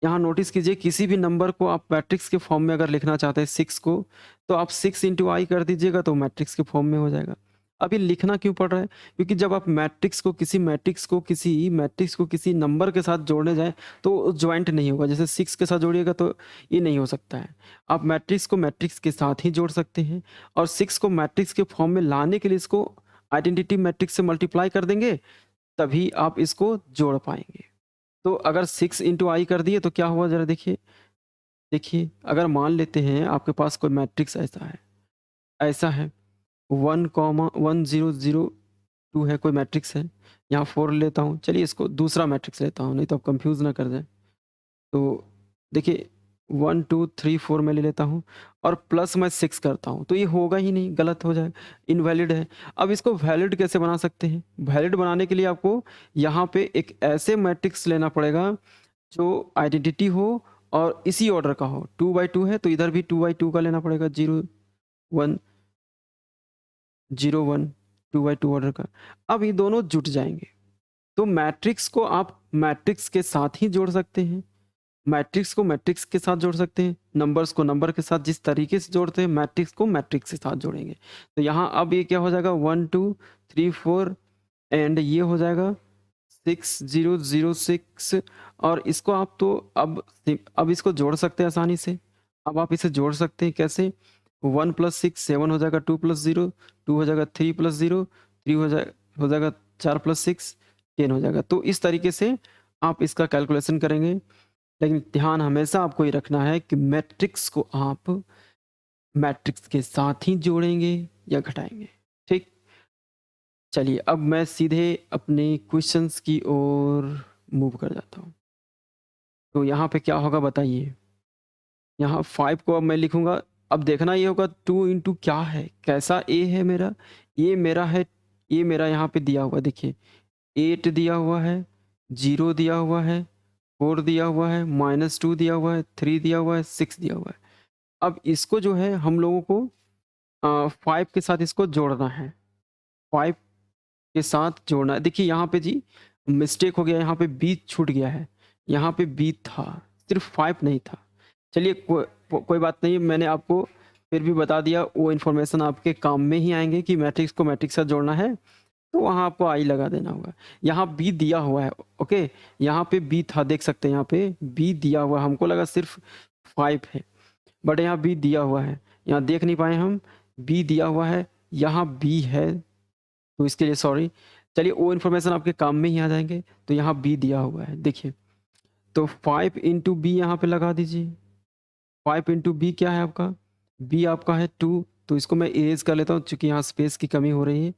यहाँ नोटिस कीजिए, किसी भी नंबर को आप मैट्रिक्स के फॉर्म में अगर लिखना चाहते हैं 6 को, तो आप 6 इंटू आई कर दीजिएगा तो मैट्रिक्स के फॉर्म में हो जाएगा। अब ये लिखना क्यों पड़ रहा है? क्योंकि जब आप मैट्रिक्स को किसी नंबर के साथ जोड़ने जाएँ तो जॉइंट नहीं होगा। जैसे 6 के साथ जोड़िएगा तो ये नहीं हो सकता है। आप मैट्रिक्स को मैट्रिक्स के साथ ही जोड़ सकते हैं और 6 को मैट्रिक्स के फॉर्म में लाने के लिए इसको आइडेंटिटी मैट्रिक्स से मल्टीप्लाई कर देंगे, तभी आप इसको जोड़ पाएँगे। तो अगर 6 इंटू आई कर दिए तो क्या हुआ ज़रा देखिए। देखिए, अगर मान लेते हैं आपके पास कोई मैट्रिक्स ऐसा है 1,1002 है, कोई मैट्रिक्स है। यहाँ 4 लेता हूँ, चलिए इसको दूसरा मैट्रिक्स लेता हूँ, नहीं तो आप कंफ्यूज ना कर जाएँ। तो देखिए 1 2 3 4 मैं ले लेता हूँ और प्लस मैं 6 करता हूँ, तो ये होगा ही नहीं, गलत हो जाएगा, इनवैलिड है। अब इसको वैलिड कैसे बना सकते हैं? वैलिड बनाने के लिए आपको यहाँ पे एक ऐसे मैट्रिक्स लेना पड़ेगा जो आइडेंटिटी हो और इसी ऑर्डर का हो। 2 बाई 2 है तो इधर भी 2 बाई 2 का लेना पड़ेगा, 0 1 0 1 2 बाई 2 ऑर्डर का। अब ये दोनों जुट जाएंगे तो मैट्रिक्स को आप मैट्रिक्स के साथ ही जोड़ सकते हैं, मैट्रिक्स को मैट्रिक्स के साथ जोड़ सकते हैं, नंबर्स को नंबर के साथ जिस तरीके से जोड़ते हैं मैट्रिक्स को मैट्रिक्स के साथ जोड़ेंगे। तो यहाँ अब ये क्या हो जाएगा 1 2 3 4 एंड ये हो जाएगा 6006 और इसको आप तो अब इसको जोड़ सकते हैं आसानी से। अब आप इसे जोड़ सकते हैं कैसे? 1 + 6 7 हो जाएगा, 2 + 0 2 हो जाएगा, 3 + 0 3 हो जाएगा, 4 + 6 10 हो जाएगा। तो इस तरीके से आप इसका कैलकुलेशन करेंगे, लेकिन ध्यान हमेशा आपको ये रखना है कि मैट्रिक्स को आप मैट्रिक्स के साथ ही जोड़ेंगे या घटाएंगे। ठीक, चलिए अब मैं सीधे अपने क्वेश्चंस की ओर मूव कर जाता हूँ। तो यहाँ पे क्या होगा बताइए? यहाँ 5 को अब मैं लिखूँगा, अब देखना ये होगा 2 इंटू क्या है, कैसा ए है मेरा? ये मेरा है, ये मेरा यहाँ पे दिया हुआ देखिए 8 दिया हुआ है, 0 दिया हुआ है, 4 दिया हुआ है, -2 दिया हुआ है, 3 दिया हुआ है, 6 दिया हुआ है। अब इसको जो है हम लोगों को 5 के साथ इसको जोड़ना है, 5 के साथ जोड़ना है। देखिए यहाँ पे जी मिस्टेक हो गया, यहाँ पे बी छूट गया है, यहाँ पे बी था, सिर्फ 5 नहीं था। चलिए कोई बात नहीं, मैंने आपको फिर भी बता दिया, वो इन्फॉर्मेशन आपके काम में ही आएंगे कि मैट्रिक्स को मैट्रिक्स से जोड़ना है तो वहाँ आपको आई लगा देना होगा। यहाँ बी दिया हुआ है, ओके, यहाँ पे बी था, देख सकते हैं यहाँ पे बी दिया हुआ है, हमको लगा सिर्फ 5 है बट यहाँ बी दिया हुआ है, यहाँ देख नहीं पाए हम, बी दिया हुआ है, यहाँ बी है तो इसके लिए सॉरी। चलिए वो इन्फॉर्मेशन आपके काम में ही आ जाएंगे। तो यहाँ बी दिया हुआ है देखिए, तो 5 इंटू बी यहाँ पे लगा दीजिए। 5 इंटू बी क्या है आपका? बी आपका है 2, तो इसको मैं इरेज कर लेता हूँ क्योंकि यहाँ स्पेस की कमी हो रही है,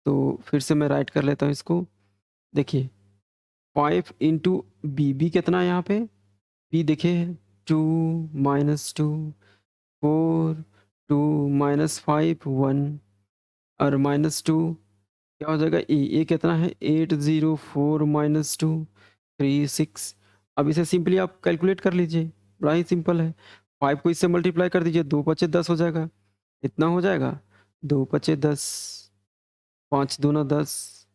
तो फिर से मैं राइट कर लेता हूँ इसको। देखिए 5 इंटू बी, बी कितना है यहाँ पे? बी देखिए 2 -2 4 2 -5 1 और -2 क्या हो जाएगा? ए कितना है? 804 -2 3 6। अब इसे सिंपली आप कैलकुलेट कर लीजिए, बड़ा ही सिंपल है। 5 को इससे मल्टीप्लाई कर दीजिए, 2 पचे 10 हो जाएगा। इतना हो जाएगा, 2 पचे 10, 5 दूना 10,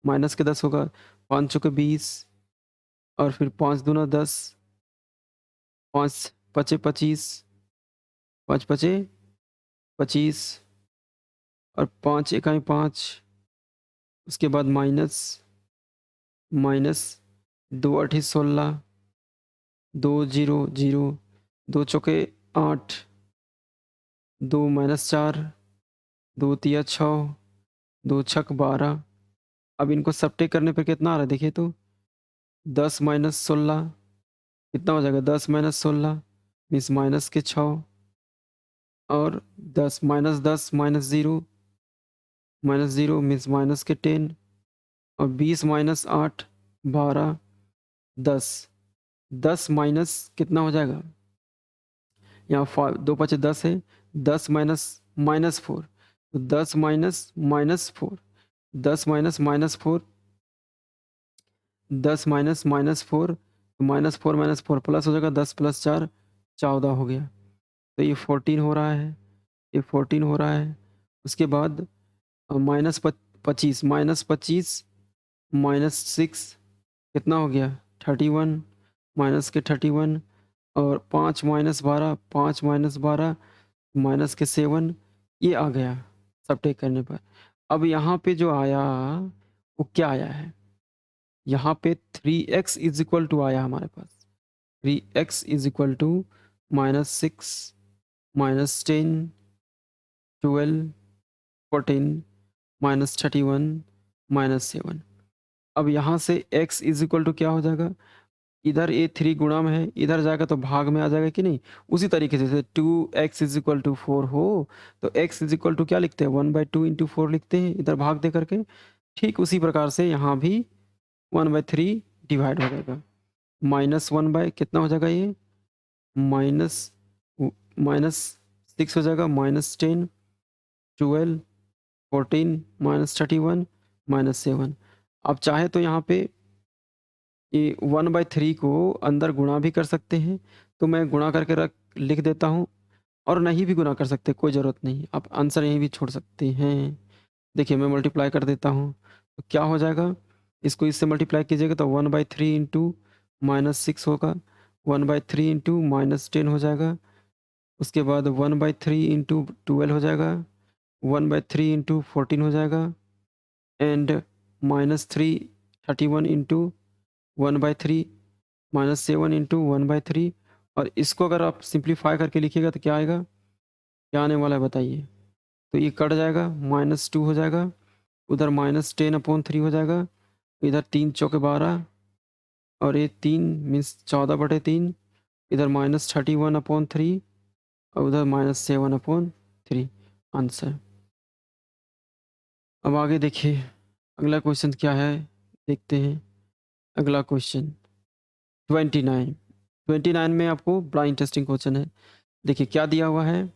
माइनस के 10 होगा, 5 चौके 20 और फिर 5 दूना 10, 5 पचे 25, 5 पचे 25 और 5 इकाई 5, उसके बाद माइनस माइनस 2 अठी 16, 2 0 0, 2 चौके 8, 2 माइनस 4, 2 तिया 6, 2 छक 12। अब इनको सबट्रैक्ट करने पर कितना आ रहा है देखिए तो, 10 माइनस 16 कितना हो जाएगा, 10 माइनस 16 मीन्स माइनस के 6, और 10 माइनस 0 मीन्स माइनस के 10, और 20 माइनस 8 12 10, 10 माइनस कितना हो जाएगा, यहाँ 2 5 10 है, 10 माइनस माइनस 4, तो 10 minus minus 4, 10 minus minus 4, 10 minus minus 4, तो -4 प्लस हो जाएगा, 10 प्लस 4 14 हो गया, तो ये 14 हो रहा है, ये 14 हो रहा है। उसके बाद माइनस 25 माइनस 6 कितना हो गया, 31 माइनस के 31, और 5 माइनस 12 5 माइनस 12 माइनस के 7, ये आ गया सबट्रैक्ट करने पर। अब यहाँ पे जो आया वो क्या आया है, यहाँ पे 3x इज इक्वल टू आया हमारे पास, 3x इज इक्वल टू -6 -10 12 14 -31 -7। अब यहाँ से x इज इक्वल टू क्या हो जाएगा, इधर ये 3 गुणा में है, इधर जाएगा तो भाग में आ जाएगा कि नहीं। उसी तरीके से 2x इज इक्वल टू 4 हो तो x इज इक्वल टू क्या लिखते हैं, 1/2 इंटू 4 लिखते हैं, इधर भाग दे करके। ठीक उसी प्रकार से यहाँ भी 1/3 डिवाइड हो जाएगा, -1 बाय कितना हो जाएगा ये, माइनस माइनस 6 हो जाएगा, -10 12 14 -31 -7। आप चाहे तो यहाँ पे ये 1/3 को अंदर गुणा भी कर सकते हैं, तो मैं गुणा करके लिख देता हूँ, और नहीं भी गुणा कर सकते, कोई ज़रूरत नहीं, आप आंसर यहीं भी छोड़ सकते हैं। देखिए मैं मल्टीप्लाई कर देता हूँ, तो क्या हो जाएगा, इसको इससे मल्टीप्लाई कीजिएगा तो 1/3 इंटू -6 होगा, 1/3 इंटू -10 हो जाएगा, उसके बाद 1/3 इंटू 12 हो जाएगा, 1/3 इंटू 14 हो जाएगा, एंड -3 31 इंटू 1/3 -7 इंटू 1/3, और इसको अगर आप सिंप्लीफाई करके लिखिएगा तो क्या आएगा, क्या आने वाला है बताइए। तो ये कट जाएगा, -2 हो जाएगा, उधर -10/3 हो जाएगा, इधर 3 चौके 12, और ये 3 मीन्स 14/3, इधर -31/3, और उधर -7/3 आंसर। अब आगे देखिए अगला क्वेश्चन क्या है, देखते हैं। अगला क्वेश्चन 29, 29 में आपको बड़ा इंटरेस्टिंग क्वेश्चन है। देखिए क्या दिया हुआ है,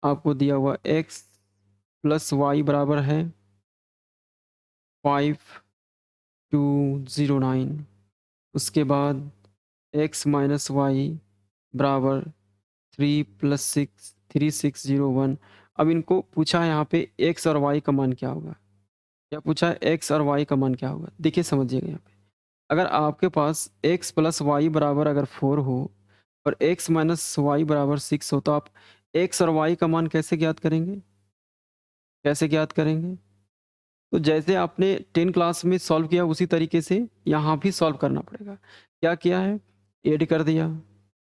आपको दिया हुआ x प्लस वाई बराबर है 5209, उसके बाद x माइनस वाई बराबर 3 + 6 3601। अब इनको पूछा है यहाँ पे x और y का मान क्या होगा, क्या पूछा है, x और y का मान क्या होगा। देखिए समझिएगा यहाँ पे, अगर आपके पास x प्लस वाई बराबर अगर 4 हो और x माइनस वाई बराबर 6 हो, तो आप x और y का मान कैसे ज्ञात करेंगे, कैसे ज्ञात करेंगे। तो जैसे आपने 10 क्लास में सॉल्व किया उसी तरीके से यहाँ भी सॉल्व करना पड़ेगा। क्या किया है, ऐड कर दिया,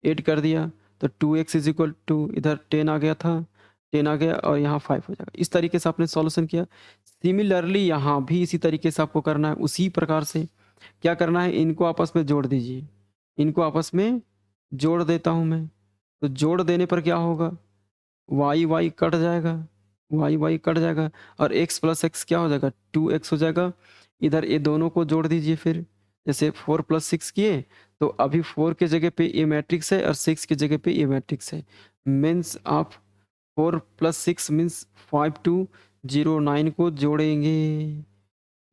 ऐड कर दिया, तो 2x इज इक्वल टू इधर 10 आ गया था, 10 आ गया और यहाँ 5 हो जाएगा। इस तरीके से आपने सॉल्यूशन किया। सिमिलरली यहाँ भी इसी तरीके से आपको करना है, उसी प्रकार से क्या करना है, इनको आपस में जोड़ दीजिए, इनको आपस में जोड़ देता हूँ मैं। तो जोड़ देने पर क्या होगा, वाई वाई कट जाएगा, वाई वाई कट जाएगा, और x प्लस एक्स क्या हो जाएगा, 2x हो जाएगा। इधर ये दोनों को जोड़ दीजिए फिर, जैसे 4 + 6 किए तो अभी 4 के जगह पे ये मैट्रिक्स है और 6 की जगह पे ये मैट्रिक्स है, मीन्स आप 4 + 6 मीन्स 5209 को जोड़ेंगे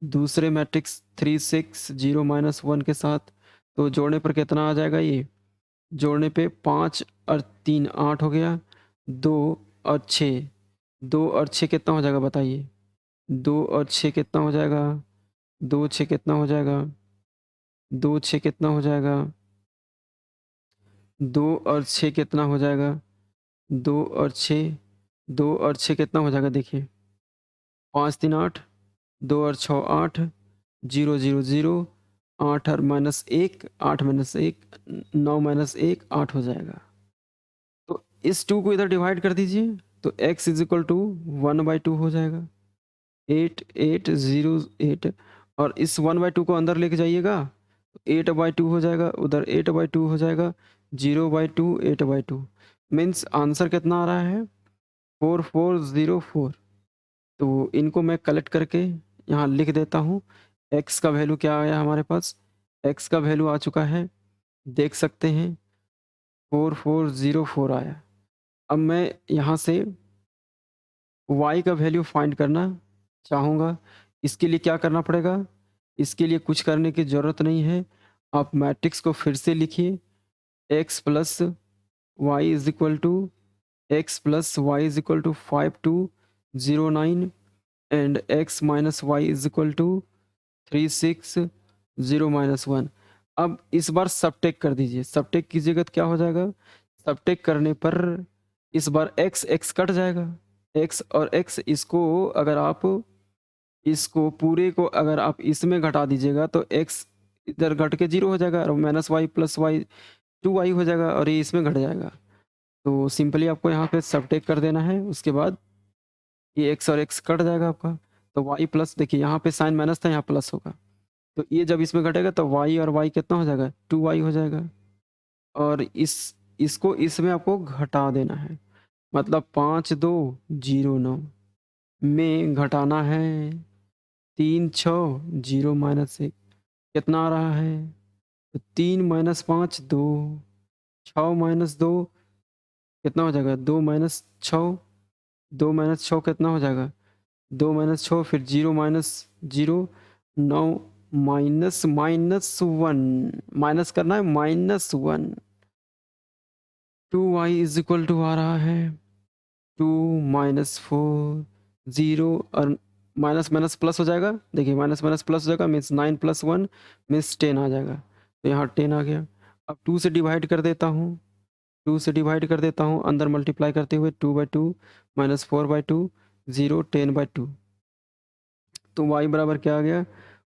दूसरे मैट्रिक्स 360 - 1 के साथ। तो जोड़ने पर कितना आ जाएगा, ये जोड़ने पे 5 और 3 8 हो गया, 2 और 6, 2 और 6 कितना हो जाएगा बताइए, 2 और 6 कितना हो जाएगा, 2 6 कितना हो जाएगा, 2 6 कितना हो जाएगा, 2 और 6 कितना हो जाएगा, 2 और 6 2 और 6 कितना हो जाएगा देखिए, 5 3 8, 2 और 6 8, 0 0 0, 8 और -1, 8 -1, 9 -1, 8 हो जाएगा। तो इस 2 को इधर डिवाइड कर दीजिए, तो x इज़ इक्वल टू 1/2 हो जाएगा। 8 8 0 8, और इस 1/2 को अंदर लेके जाइएगा, 8/2 हो जाएगा, उधर 8/2 हो जाएगा, 0/2 8/2। मीन्स आंसर कितना आ रहा है? 4404। तो इनको मैं कलेक्ट करके यहाँ लिख देता हूँ। x का वैल्यू क्या आया हमारे पास? x का वैल्यू आ चुका है, देख सकते हैं, 4404 आया। अब मैं यहाँ से y का वैल्यू फाइंड करना चाहूँगा। इसके लिए क्या करना पड़ेगा? इसके लिए कुछ करने की ज़रूरत नहीं है। आप मैट्रिक्स को फिर से लिखिए, x plus y is equal to x plus y is equal to 5209 and x minus y is equal to 360 अब इस बार सबट्रैक्ट कर दीजिए। सबट्रैक्ट कीजिएगा तो क्या हो जाएगा? सबट्रैक्ट करने पर इस बार x कट जाएगा। x और x, इसको अगर आप इसको पूरे को अगर आप इसमें घटा दीजिएगा तो x इधर घट के 0 हो जाएगा और minus Y plus Y 2y हो जाएगा और ये इसमें घट जाएगा। तो सिंपली आपको यहाँ पे सबट्रैक्ट कर देना है। उसके बाद ये x और x कट जाएगा आपका, तो y प्लस, देखिए यहाँ पे साइन माइनस था, यहाँ प्लस होगा। तो ये जब इसमें घटेगा तो y और y कितना हो जाएगा? 2y हो जाएगा। और इसको इसमें आपको घटा देना है, मतलब 5209 में घटाना है 360 माइनस 1, कितना आ रहा है? तो 3 माइनस 5 2, 6 माइनस 2 कितना हो जाएगा? 2 माइनस 6, 2 माइनस 6 कितना हो जाएगा? 2 माइनस 6, फिर 0 माइनस 0, 9 माइनस माइनस 1, माइनस करना है, -1। 2y इज इक्वल टू आ रहा है 2 माइनस 4 0, और माइनस माइनस प्लस हो जाएगा। देखिए माइनस माइनस प्लस हो जाएगा, मीन्स 9 + 1 मीन्स 10 आ जाएगा। तो यहाँ 10 आ गया। अब 2 से डिवाइड कर देता हूँ, 2 से डिवाइड कर देता हूँ, अंदर मल्टीप्लाई करते हुए 2/2 माइनस 4/2 0 10/2। तो y बराबर क्या आ गया?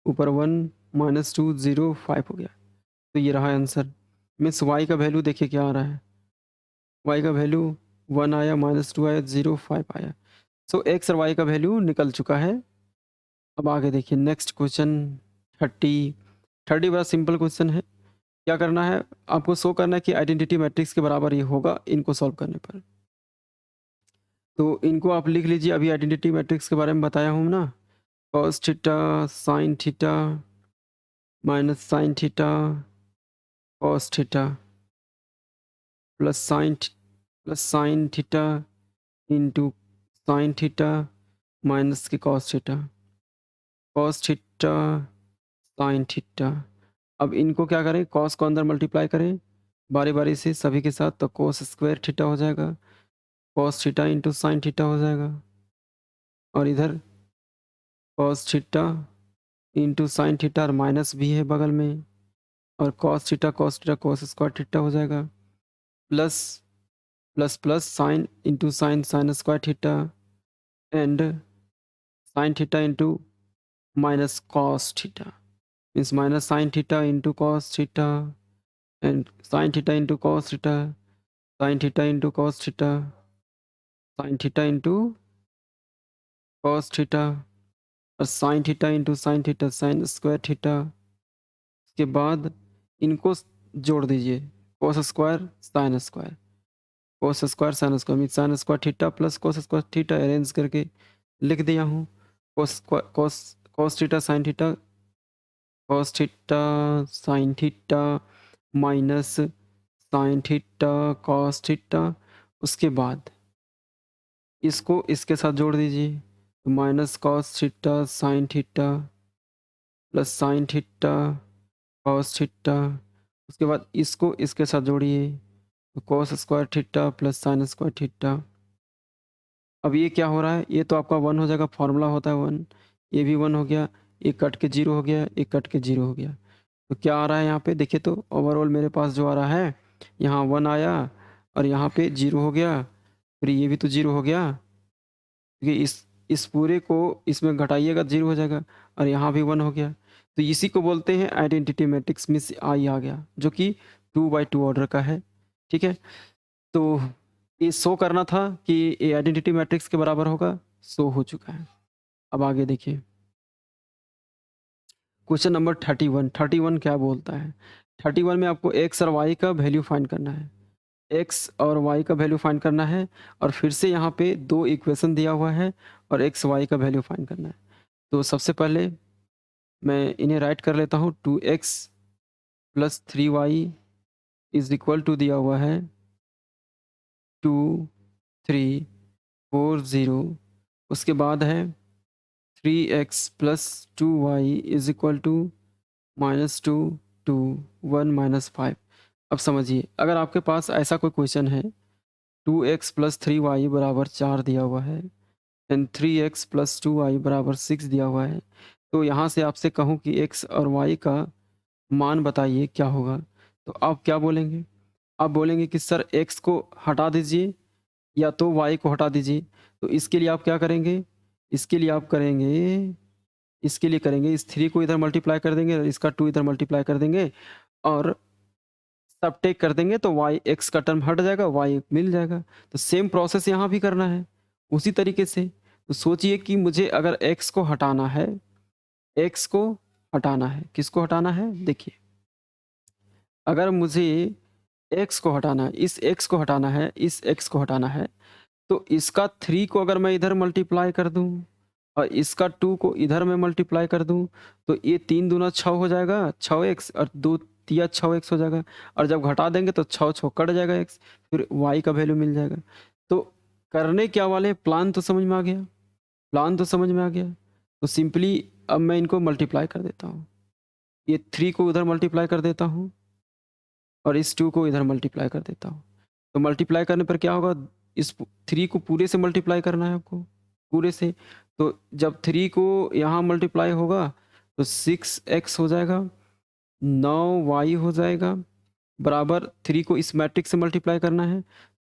ऊपर 1 माइनस 2 0 5 हो गया। तो ये रहा आंसर। मीन्स y का वैल्यू देखिए क्या आ रहा है? y का वैल्यू 1 आया, -2 आया, 0 5 आया। सो x और y का वैल्यू निकल चुका है। अब आगे देखिए नेक्स्ट क्वेश्चन 30। 30 बड़ा सिंपल क्वेश्चन है। क्या करना है? आपको शो करना है कि आइडेंटिटी मैट्रिक्स के बराबर ये होगा इनको सॉल्व करने पर। तो इनको आप लिख लीजिए, अभी आइडेंटिटी मैट्रिक्स के बारे में बताया हूँ ना। Cos theta sine theta minus sine theta cos theta plus sine theta into sine theta minus के कॉस थीटा साइन थीटा। अब इनको क्या करें? कॉस को अंदर मल्टीप्लाई करें बारी बारी से सभी के साथ, तो कोस स्क्वायर थीटा हो जाएगा, cos theta into sine theta हो जाएगा, और इधर cos theta into sine theta, और माइनस भी है बगल में, और cos theta cos square theta हो जाएगा, plus plus plus sine into sine square theta and sine theta into minus cos theta, means minus sine theta into cos theta and sine theta into cos theta, sine theta into cos theta, sine theta into cos theta, और sine theta into sine square theta. उसके बाद इनको जोड़ दीजिए, cos square sine square, cos square sine square, mean sine square theta plus cos square theta arrange करके लिख दिया हूँ। Cos cos cos theta sine theta, cos theta sine theta minus sine theta cos theta. उसके बाद इसको इसके साथ जोड़ दीजिए, तो minus cos theta sine theta plus sine theta cos theta. उसके बाद इसको इसके साथ जोड़िए, तो cos square theta plus sine square theta. अब ये क्या हो रहा है? ये तो आपका 1 हो जाएगा, फॉर्मूला होता है 1। ये भी 1 हो गया, एक कट के 0 हो गया, एक कट के 0 हो गया। तो क्या आ रहा है यहाँ पे? देखिए तो ओवरऑल मेरे पास जो आ रहा है, यहाँ 1 आया और यहाँ पे 0 हो गया, फिर ये भी तो 0 हो गया, क्योंकि इस पूरे को इसमें घटाइएगा 0 हो जाएगा और यहाँ भी 1 हो गया। तो इसी को बोलते हैं आइडेंटिटी मैट्रिक्स, मीन्स आई आ गया जो कि 2 बाय 2 ऑर्डर का है। ठीक है? तो ये शो करना था कि ये आइडेंटिटी मैट्रिक्स के बराबर होगा, शो हो चुका है। अब आगे देखिए। क्वेश्चन नंबर 31 क्या बोलता है? 31 में आपको एक्स और वाई का वैल्यू फाइंड करना है। एक्स और वाई का वैल्यू फाइंड करना है और फिर से यहाँ पे 2 इक्वेशन दिया हुआ है और एक्स वाई का वैल्यू फाइंड करना है। तो सबसे पहले मैं इन्हें राइट कर लेता हूँ। 2x plus 3y is equal to दिया हुआ है 2 3 4 0। उसके बाद है 3x plus 2y is equal to -2 2 1 -5। अब समझिए, अगर आपके पास ऐसा कोई क्वेश्चन है 2x प्लस 3y बराबर 4 दिया हुआ है एंड 3x प्लस 2y बराबर 6 दिया हुआ है, तो यहाँ से आपसे कहूँ कि x और y का मान बताइए क्या होगा, तो आप क्या बोलेंगे? आप बोलेंगे कि सर x को हटा दीजिए या तो y को हटा दीजिए। तो इसके लिए आप क्या करेंगे? इसके लिए आप करेंगे, इसके लिए करेंगे इस 3 को इधर मल्टीप्लाई कर देंगे और इसका 2 इधर मल्टीप्लाई कर देंगे और सबट्रैक्ट कर देंगे तो y x का टर्म हट जाएगा, y मिल जाएगा। तो सेम प्रोसेस यहाँ भी करना है उसी तरीके से। तो सोचिए कि मुझे अगर x को हटाना है, x को हटाना है, किसको हटाना है? देखिए, अगर मुझे x को हटाना है, इस x को हटाना है, इस x को हटाना है, तो इसका 3 को अगर मैं इधर मल्टीप्लाई कर दूँ और इसका 2 को इधर मैं मल्टीप्लाई कर दूँ, तो ये 3 दूना 6 हो जाएगा, 6x और 2 तिया 6x हो जाएगा और जब घटा देंगे तो 6 6 कट जाएगा x, फिर y का वैल्यू मिल जाएगा। तो करने क्या वाले हैं? प्लान तो समझ में आ गया, प्लान तो समझ में आ गया। तो सिंपली अब मैं इनको मल्टीप्लाई कर देता हूँ। ये 3 को उधर मल्टीप्लाई कर देता हूँ और इस 2 को इधर मल्टीप्लाई कर देता हूँ। तो मल्टीप्लाई करने पर क्या होगा? इस 3 को पूरे से मल्टीप्लाई करना है आपको, पूरे से। तो जब 3 को यहाँ मल्टीप्लाई होगा तो 6x हो जाएगा, 9y हो जाएगा, बराबर 3 को इस मैट्रिक्स से मल्टीप्लाई करना है।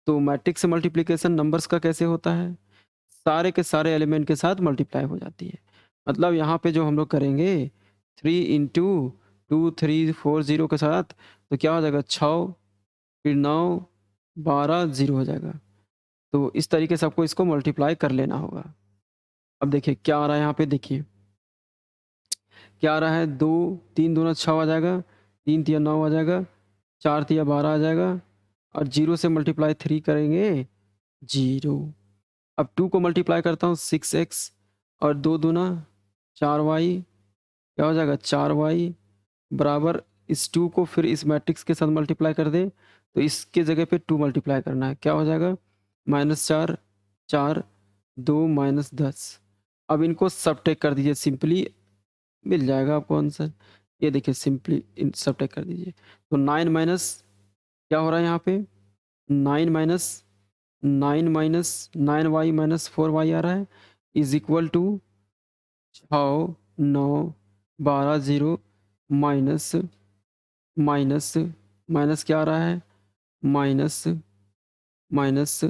तो मैट्रिक्स से मल्टीप्लिकेशन नंबर्स का कैसे होता है? सारे के सारे एलिमेंट के साथ मल्टीप्लाई हो जाती है। मतलब यहाँ पे जो हम लोग करेंगे 3 इंटू 2 3 4 0 के साथ, तो क्या हो जाएगा 6 फिर 9 12 0 हो जाएगा। तो इस तरीके से आपको इसको मल्टीप्लाई कर लेना होगा। अब देखिए क्या आ रहा है यहाँ पे, देखिए क्या आ रहा है, 2 3 दूना 6 आ जाएगा, 3 तिया 9 आ जाएगा, 4 तिया 12 आ जाएगा और 0 से मल्टीप्लाई 3 करेंगे 0। अब 2 को मल्टीप्लाई करता हूँ 6x और 2 दूना 4y, क्या हो जाएगा 4y, बराबर इस 2 को फिर इस मैट्रिक्स के साथ मल्टीप्लाई कर दे तो इसके जगह पे 2 मल्टीप्लाई करना है, क्या हो जाएगा -4 4 2 -10। अब इनको सबट्रैक्ट कर दीजिए, सिंपली मिल जाएगा आपको आंसर। ये देखिए सिंपली इन सबट्रैक्ट कर दीजिए तो 9 माइनस क्या हो रहा है यहाँ पे, 9 minus 9 minus 9y minus 4y आ रहा है is equal to 6 9 12 0 minus minus minus क्या आ रहा है, minus minus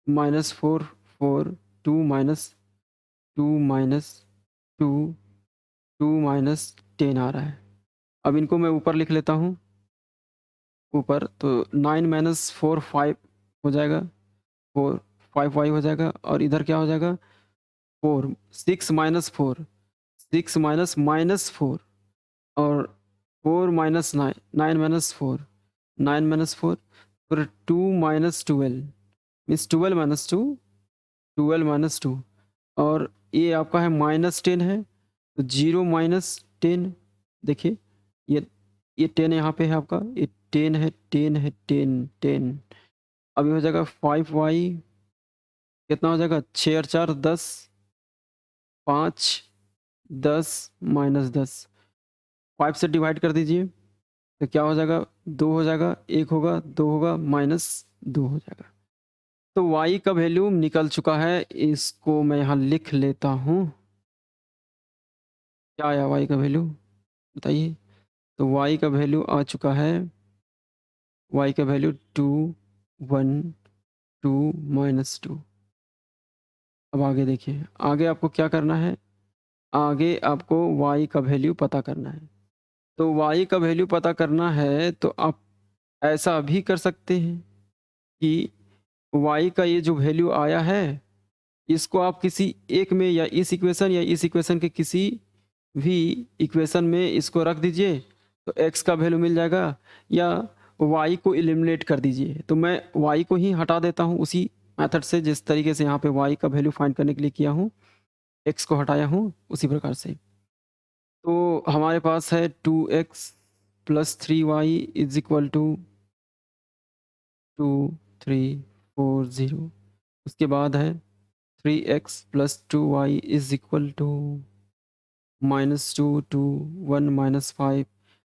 minus 4 4 2 minus 2 minus 2 2 minus 10 आ रहा है। अब इनको मैं ऊपर लिख लेता हूँ, ऊपर तो 9 माइनस 4 5 हो जाएगा, 4 5y हो जाएगा और इधर क्या हो जाएगा 4 6 माइनस 4 6 माइनस -4 और 4 माइनस 9 9 माइनस 4 9 माइनस 4 फिर 2 माइनस 12 मीन्स 12 माइनस 2 12 माइनस 2 और ये आपका है -10 है तो 0 माइनस 10। देखिए ये ये 10 यहाँ पे है आपका, ये 10 है 10 है 10 10। अब ये हो जाएगा 5y, कितना हो जाएगा 6 और 4 10 5 10 -10, 5 से डिवाइड कर दीजिए तो क्या हो जाएगा 2 हो जाएगा, 1 होगा 2 होगा -2 हो जाएगा। तो y का वैल्यू निकल चुका है, इसको मैं यहाँ लिख लेता हूँ। क्या आया y का वैल्यू बताइए? तो y का वैल्यू आ चुका है, y का वैल्यू 2 1 2 -2। अब आगे देखिए, आगे आपको क्या करना है, आगे आपको y का वैल्यू पता करना है। तो y का वैल्यू पता करना है तो आप ऐसा भी कर सकते हैं कि y का ये जो वैल्यू आया है, इसको आप किसी एक में या इस इक्वेशन के किसी भी इक्वेशन में इसको रख दीजिए, तो x का वैल्यू मिल जाएगा, या y को एलिमिनेट कर दीजिए। तो मैं y को ही हटा देता हूँ उसी मेथड से, जिस तरीके से यहाँ पे y का वैल्यू फाइंड करने के लिए किया हूँ, x को हटाया हूँ उसी प्रकार से। तो हमारे पास है 2x plus 3y is equal to 2 3 4 0। उसके बाद है 3x plus 2y is equal to -2 2 1 -5।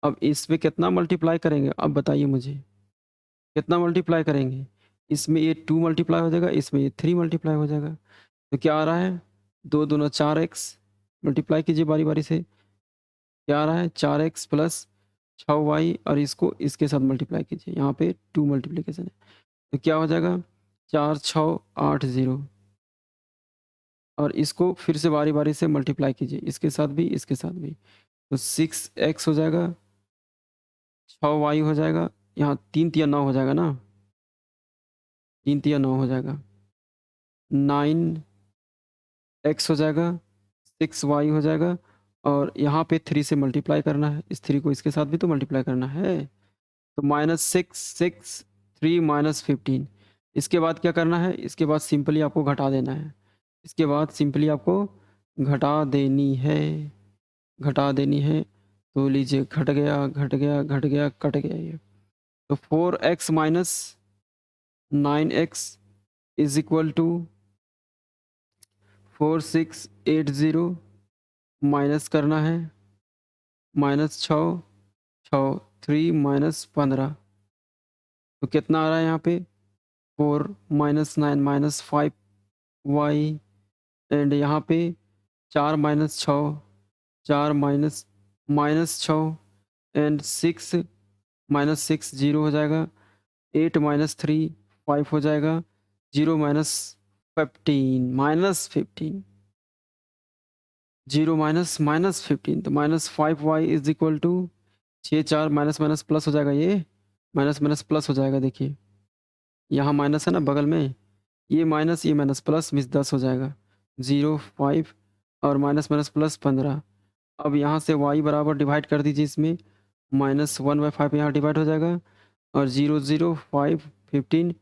अब इस पे कितना मल्टीप्लाई करेंगे, अब बताइए मुझे कितना मल्टीप्लाई करेंगे। इसमें ये 2 मल्टीप्लाई हो जाएगा, इसमें ये 3 मल्टीप्लाई हो जाएगा। तो क्या आ रहा है, 2 दूना 4x, मल्टीप्लाई कीजिए बारी बारी से। क्या आ रहा है, 4x प्लस 6y, और इसको इसके साथ मल्टीप्लाई कीजिए, यहाँ पे 2 मल्टीप्लिकेशन है। तो क्या हो जाएगा, 4 6 8 0, और इसको फिर से बारी बारी से मल्टीप्लाई कीजिए, इसके साथ भी इसके साथ भी। तो 6x हो जाएगा, 6y हो जाएगा, यहाँ 3 तिया 9 हो जाएगा ना, 3 तिया 9 हो जाएगा, 9x हो जाएगा, 6y हो जाएगा, और यहाँ पे 3 से मल्टीप्लाई करना है, इस 3 को इसके साथ भी तो मल्टीप्लाई करना है। तो -6 6 3 -15। इसके बाद क्या करना है, इसके बाद सिंपली आपको घटा देना है, इसके बाद सिंपली आपको घटा देनी है, घटा देनी है। तो लीजिए, घट गया घट गया घट गया, कट गया ये। तो 4x minus 9x is equal to 4680, minus करना है, -6 6 3 -15। तो कितना आ रहा है यहाँ पे, 4 -9 -5y, एंड यहाँ पे 4 -6 4 -6 एंड 6 -6 0 हो जाएगा, 8 -3 5 हो जाएगा, 0 -15 0 -15। तो -5y is equal to 6 4 minus minus plus हो जाएगा, ये माइनस माइनस प्लस हो जाएगा। देखिए यहाँ माइनस है ना बगल में, ये माइनस प्लस मीन्स 10 हो जाएगा, 0 5 और माइनस माइनस प्लस 15। अब यहाँ से y बराबर डिवाइड कर दीजिए, इसमें -1/5 यहाँ डिवाइड हो जाएगा, और 0 0 5 15,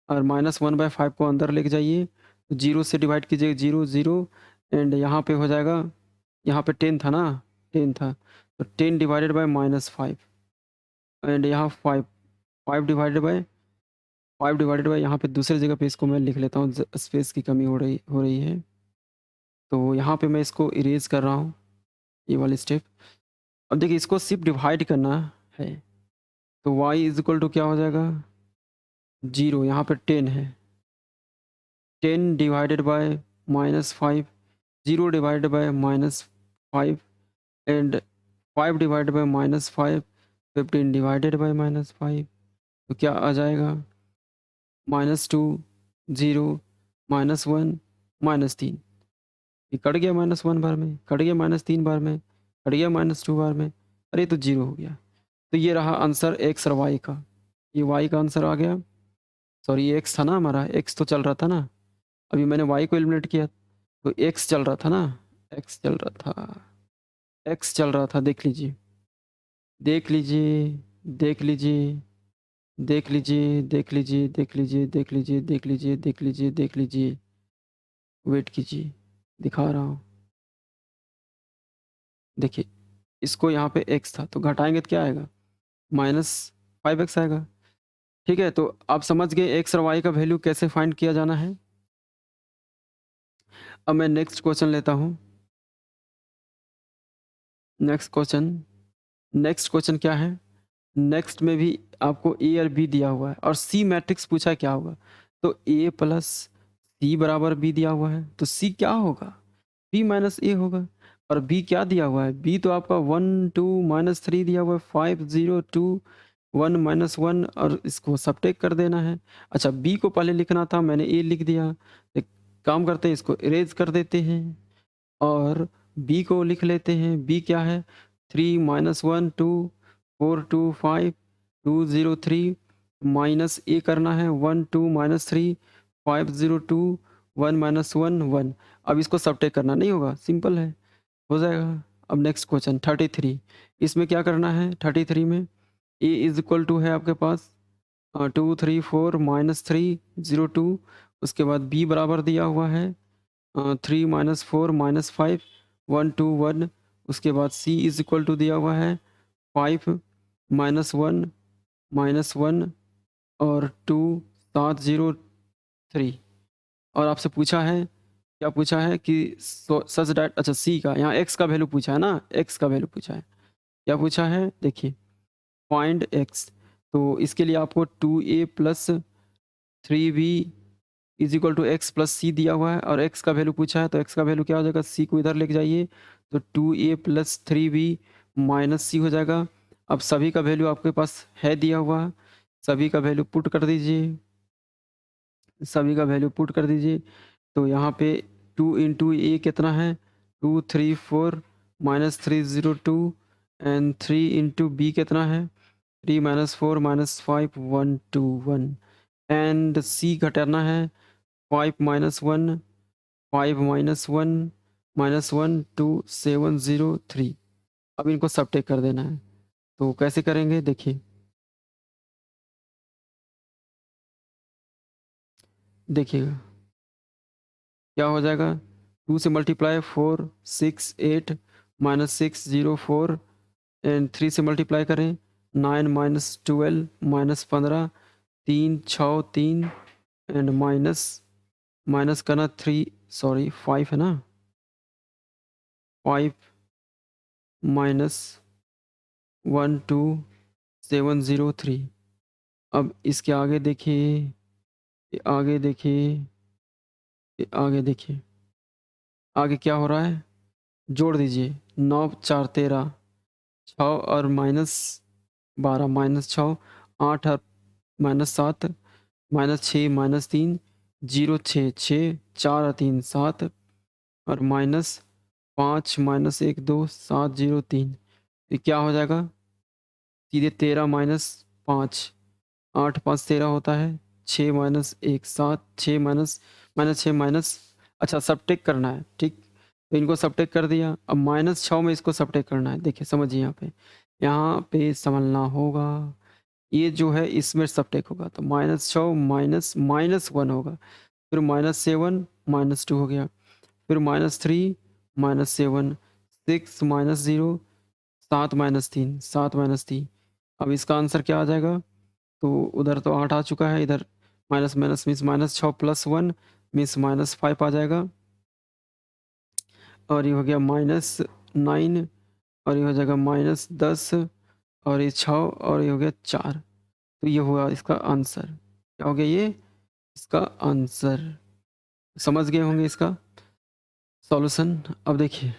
और -1/5 को अंदर लेके जाइए, तो 0 से डिवाइड कीजिए, 0 0, एंड यहाँ पे हो जाएगा, यहाँ पे 10 था ना, 10 था, तो 10 डिवाइडेड बाय -5, एंड यहाँ 5 5 डिवाइडेड बाय यहाँ पे दूसरी जगह पे इसको मैं लिख लेता हूँ, स्पेस की कमी हो रही है, तो यहाँ पे मैं इसको इरेज कर रहा हूँ, ये वाली स्टेप। अब देखिए, इसको सिर्फ डिवाइड करना है, तो y इज इक्वल टू क्या हो जाएगा, 0, यहाँ पे 10 है, 10 divided by -5, 0 divided by -5, and 5 divided by -5, 15 divided by -5। तो क्या आ जाएगा, -2 0 -1 -3। ये कट गया -1 बार में, कट गया -3 बार में, कट गया -2 बार में, अरे तो 0 हो गया। तो ये रहा आंसर x और y का, ये y का आंसर आ गया। सॉरी, ये x था ना हमारा, x तो चल रहा था ना, अभी मैंने y को एलिमिनेट किया, तो x चल रहा था ना, x चल रहा था, x चल रहा था, देख लीजिए देख लीजिए देख लीजिए देख लीजिए देख लीजिए देख लीजिए देख लीजिए देख लीजिए देख लीजिए देख लीजिए, वेट कीजिए, दिखा रहा हूँ। देखिए, इसको यहाँ पे x था, तो घटाएंगे तो क्या आएगा, -5x आएगा। ठीक है, तो आप समझ गए x और y का वैल्यू कैसे फाइंड किया जाना है। अब मैं नेक्स्ट क्वेश्चन लेता हूँ। नेक्स्ट क्वेश्चन क्या है, नेक्स्ट में भी आपको ए और बी दिया हुआ है, और सी मैट्रिक्स पूछा है क्या होगा। तो a प्लस सी बराबर बी दिया हुआ है, तो सी क्या होगा, b माइनस ए होगा। और b क्या दिया हुआ है, b तो आपका 1 2 -3 दिया हुआ है, 5 0 2 1 -1, और इसको सबट्रैक्ट कर देना है। अच्छा, b को पहले लिखना था, मैंने a लिख दिया। काम करते हैं, इसको इरेज कर देते हैं और बी को लिख लेते हैं। बी क्या है? 3 माइनस 1 2 4 2 5 2 0 3 माइनस ए करना है 1 2 माइनस 3 5 0 2 1 माइनस 1 1। अब इसको सबट्रैक्ट करना नहीं होगा, सिंपल है, हो जाएगा। अब नेक्स्ट क्वेश्चन 33, इसमें क्या करना है? 33 में ए इज इक्वल टू है आपके पास 2 3 4 माइनस 3 0 2। उसके बाद बी बराबर दिया हुआ है 3 माइनस 4 माइनस 5 1 2 1। उसके बाद सी इज इक्वल टू दिया हुआ है 5 माइनस 1 माइनस 1 और 2 7 0 3। और आपसे पूछा है, क्या पूछा है कि सच डैट, अच्छा सी का यहाँ एक्स का वैल्यू पूछा है ना, एक्स का वैल्यू पूछा है। क्या पूछा है? देखिए फाइंड एक्स। तो इसके लिए आपको 2a plus 3b is equal to x plus c दिया हुआ है और एक्स का वैल्यू पूछा है, तो एक्स का वैल्यू क्या हो जाएगा? सी को इधर लेके जाइए तो 2a प्लस 3b माइनस सी हो जाएगा। अब सभी का वैल्यू आपके पास है दिया हुआ, सभी का वैल्यू पुट कर दीजिए, सभी का वैल्यू पुट कर दीजिए। तो यहाँ पे 2 इंटू ए कितना है? 2 3 4 माइनस 3 0 2 एंड 3 इंटू बी कितना है? 3 माइनस 4 माइनस 5 1 2 1 एंड सी घटाना है 5 माइनस 1 5 माइनस 1 2 7 0 3। अब इनको सबट्रैक्ट कर देना है, तो कैसे करेंगे देखिए, देखिएगा क्या हो जाएगा। 2 से मल्टीप्लाई 4 6 8 माइनस 6 0 4 एंड 3 से मल्टीप्लाई करें 9 minus 12 minus 15 3 6 3 and minus minus करना 3 सॉरी 5 है ना, 5 माइनस 1 2 7 0 3। अब इसके आगे देखिए, ये आगे देखिए, ये आगे देखिए, आगे क्या हो रहा है? जोड़ दीजिए 9 4 13 6 और माइनस 12 माइनस 6 8 और माइनस 7 माइनस 6 माइनस 3 0 6 6 4 और 3 7 और माइनस 5 माइनस 1 2 7 0 3। ये क्या हो जाएगा? सीधे 13 माइनस 5 8 5 13 होता है, 6 माइनस 1 7 6 माइनस माइनस 6 माइनस, अच्छा सबट्रैक्ट करना है, ठीक। तो इनको सबट्रैक्ट कर दिया, अब माइनस 6 में इसको सबट्रैक्ट करना है। देखिए समझिए यहाँ पे संभलना होगा, ये जो है इसमें सबट्रैक्ट होगा तो माइनस 6 माइनस माइनस 1 होगा, फिर माइनस 7 माइनस 2 हो गया, फिर minus 3 minus 7 6 minus 0 7 minus 3 7 minus 3। अब इसका आंसर क्या आ जाएगा? तो उधर तो 8 आ चुका है, इधर minus minus means minus 6 plus 1 means minus 5 आ जाएगा और ये हो गया माइनस 9 और ये हो जाएगा माइनस 10 और ये 6 और ये हो गया 4। तो ये हुआ इसका आंसर। क्या हो गया ये? इसका आंसर। समझ गए होंगे इसका सॉल्यूशन। अब देखिए,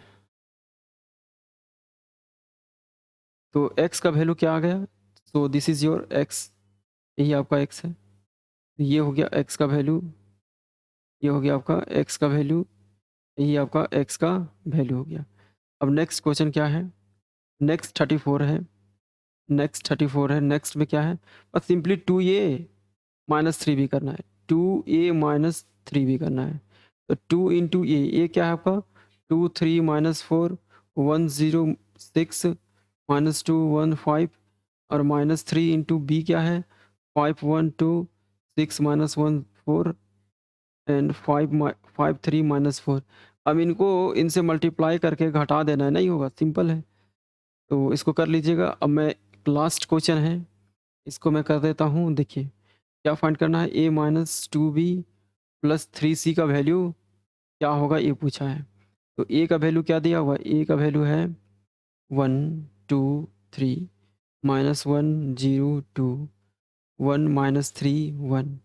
तो x का वैल्यू क्या आ गया? So this is your x, यही आपका x है। ये हो गया x का वैल्यू, ये हो गया आपका x का वैल्यू, यही आपका x का वैल्यू हो गया। अब नेक्स्ट क्वेश्चन क्या है? नेक्स्ट 34 है, नेक्स्ट 34 है। नेक्स्ट में क्या है? बस सिंपली 2a माइनस 3 भी करना है, 2a माइनस 3 भी करना है। तो 2 इंटू ए क्या है आपका? 2 3 माइनस 4 1 0 6 माइनस 2 1 5 और माइनस 3 इंटू बी क्या है? 5 1 2 6 माइनस 1 4 एंड 5 3 माइनस 4। अब इनको इनसे मल्टीप्लाई करके घटा देना है, नहीं होगा, सिंपल है। तो इसको कर लीजिएगा। अब मैं लास्ट क्वेश्चन है, इसको मैं कर देता हूँ। देखिए क्या फाइंड करना है? a minus 2b plus 3c का वैल्यू क्या होगा, ये पूछा है। तो a का वैल्यू क्या दिया हुआ? a का वैल्यू है 1 2 3 minus 1 0 2 1 minus 3 1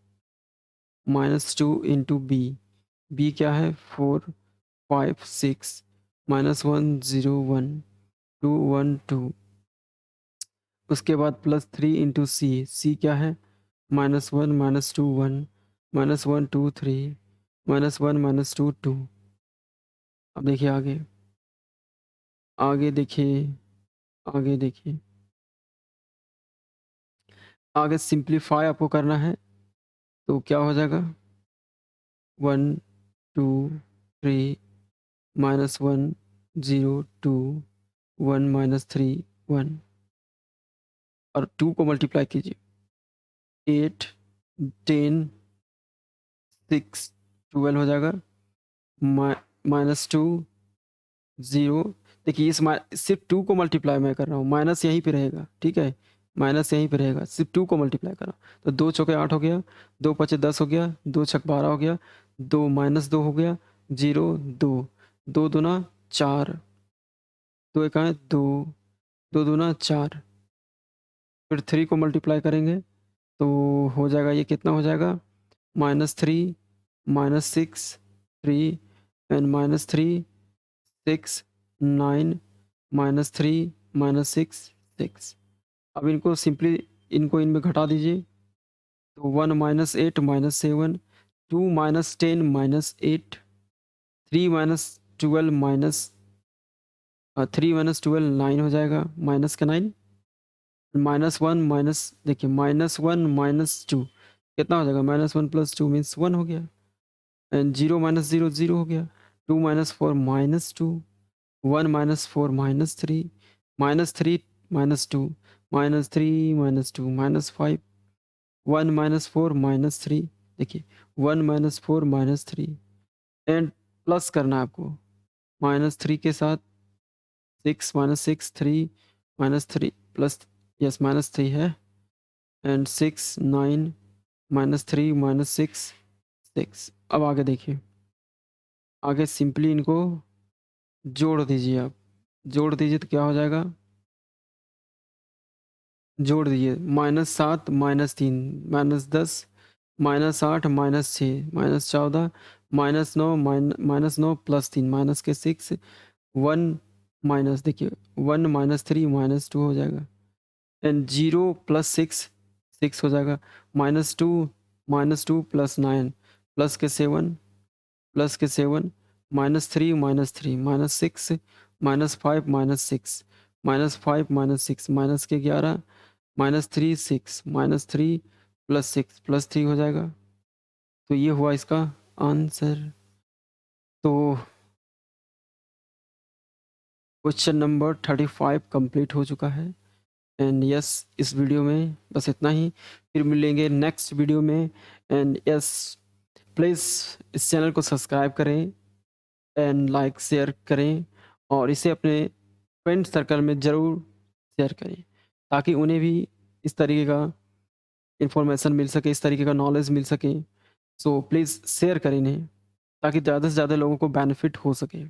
minus 2 into b क्या है? 4 5 6 माइनस 1 0 1 2 1 2। उसके बाद प्लस 3 इंटू सी क्या है? Minus 1 minus 2 1 minus 1 2 3 -1 -2 2। अब देखिए आगे, आगे देखिए, आगे देखिए। आगे सिंप्लीफाई आपको करना है, तो क्या हो जाएगा? 1 2 3 -1 0 2 1 -3 1 और 2 को मल्टीप्लाई कीजिए। 8 10 6 12 हो जाएगा। -2 0। देखिए इस सिर्फ 2 को मल्टीप्लाई मैं कर रहा हूँ, माइनस यहीं पे रहेगा, ठीक है? माइनस यहीं पे रहेगा, सिर्फ 2 को मल्टीप्लाई कर रहा हूँ। तो 2 चौके 8 हो गया, 2 पचे 10 हो गया, 2 छक 12 हो गया, 2 -2 हो गया, 0 2 2 दूना 4, 2 एकाएँ 2, 2 दूना 4। फिर 3 को मल्टीप्लाई करेंगे तो हो जाएगा, ये कितना हो जाएगा? -3 -6 3 एंड -3 6 9 -3 -6 6। अब इनको सिंपली इनको इनमें घटा दीजिए, तो 1 -8 -7 2 -10 -8 3 -12 -3 9 हो जाएगा, माइनस का 9 -1 माइनस देखिए -1 -2 कितना हो जाएगा? -1 + 2 मीन्स 1 हो गया एंड 0 -0 0 हो गया, 2 -4 -2 1 -4 -3 -3 -2 -3 -2 -5 1 -4 -3 देखिए 1 -4 -3 एंड प्लस करना है आपको -3 के साथ 6 -6 3 -3 प्लस यस -3 है एंड 6 9 -3 -6 6। अब आगे देखिए, आगे सिंपली इनको जोड़ दीजिए आप, जोड़ दीजिए तो क्या हो जाएगा? जोड़ दीजिए -7 -3 -10 -8 -6 -14 -9 -9 + 3 माइनस के 6 1 माइनस देखिए 1 -3 -2 हो जाएगा एंड 0 + 6 6 हो जाएगा -2 -2 + 9 +7 -3 -3 -6 -5 -6 माइनस के 11 -3 6 -3 + 6 +3 हो जाएगा। तो ये हुआ इसका आंसर। तो क्वेश्चन नंबर 35 कंप्लीट हो चुका है एंड यस इस वीडियो में बस इतना ही। फिर मिलेंगे नेक्स्ट वीडियो में एंड यस प्लीज़ इस चैनल को सब्सक्राइब करें एंड लाइक शेयर करें और इसे अपने फ्रेंड सर्कल में ज़रूर शेयर करें ताकि उन्हें भी इस तरीके का इन्फॉर्मेशन मिल सके, इस तरीके का नॉलेज मिल सके। सो प्लीज़ शेयर करें इन्हें ताकि ज़्यादा से ज़्यादा लोगों को बेनिफिट हो सके।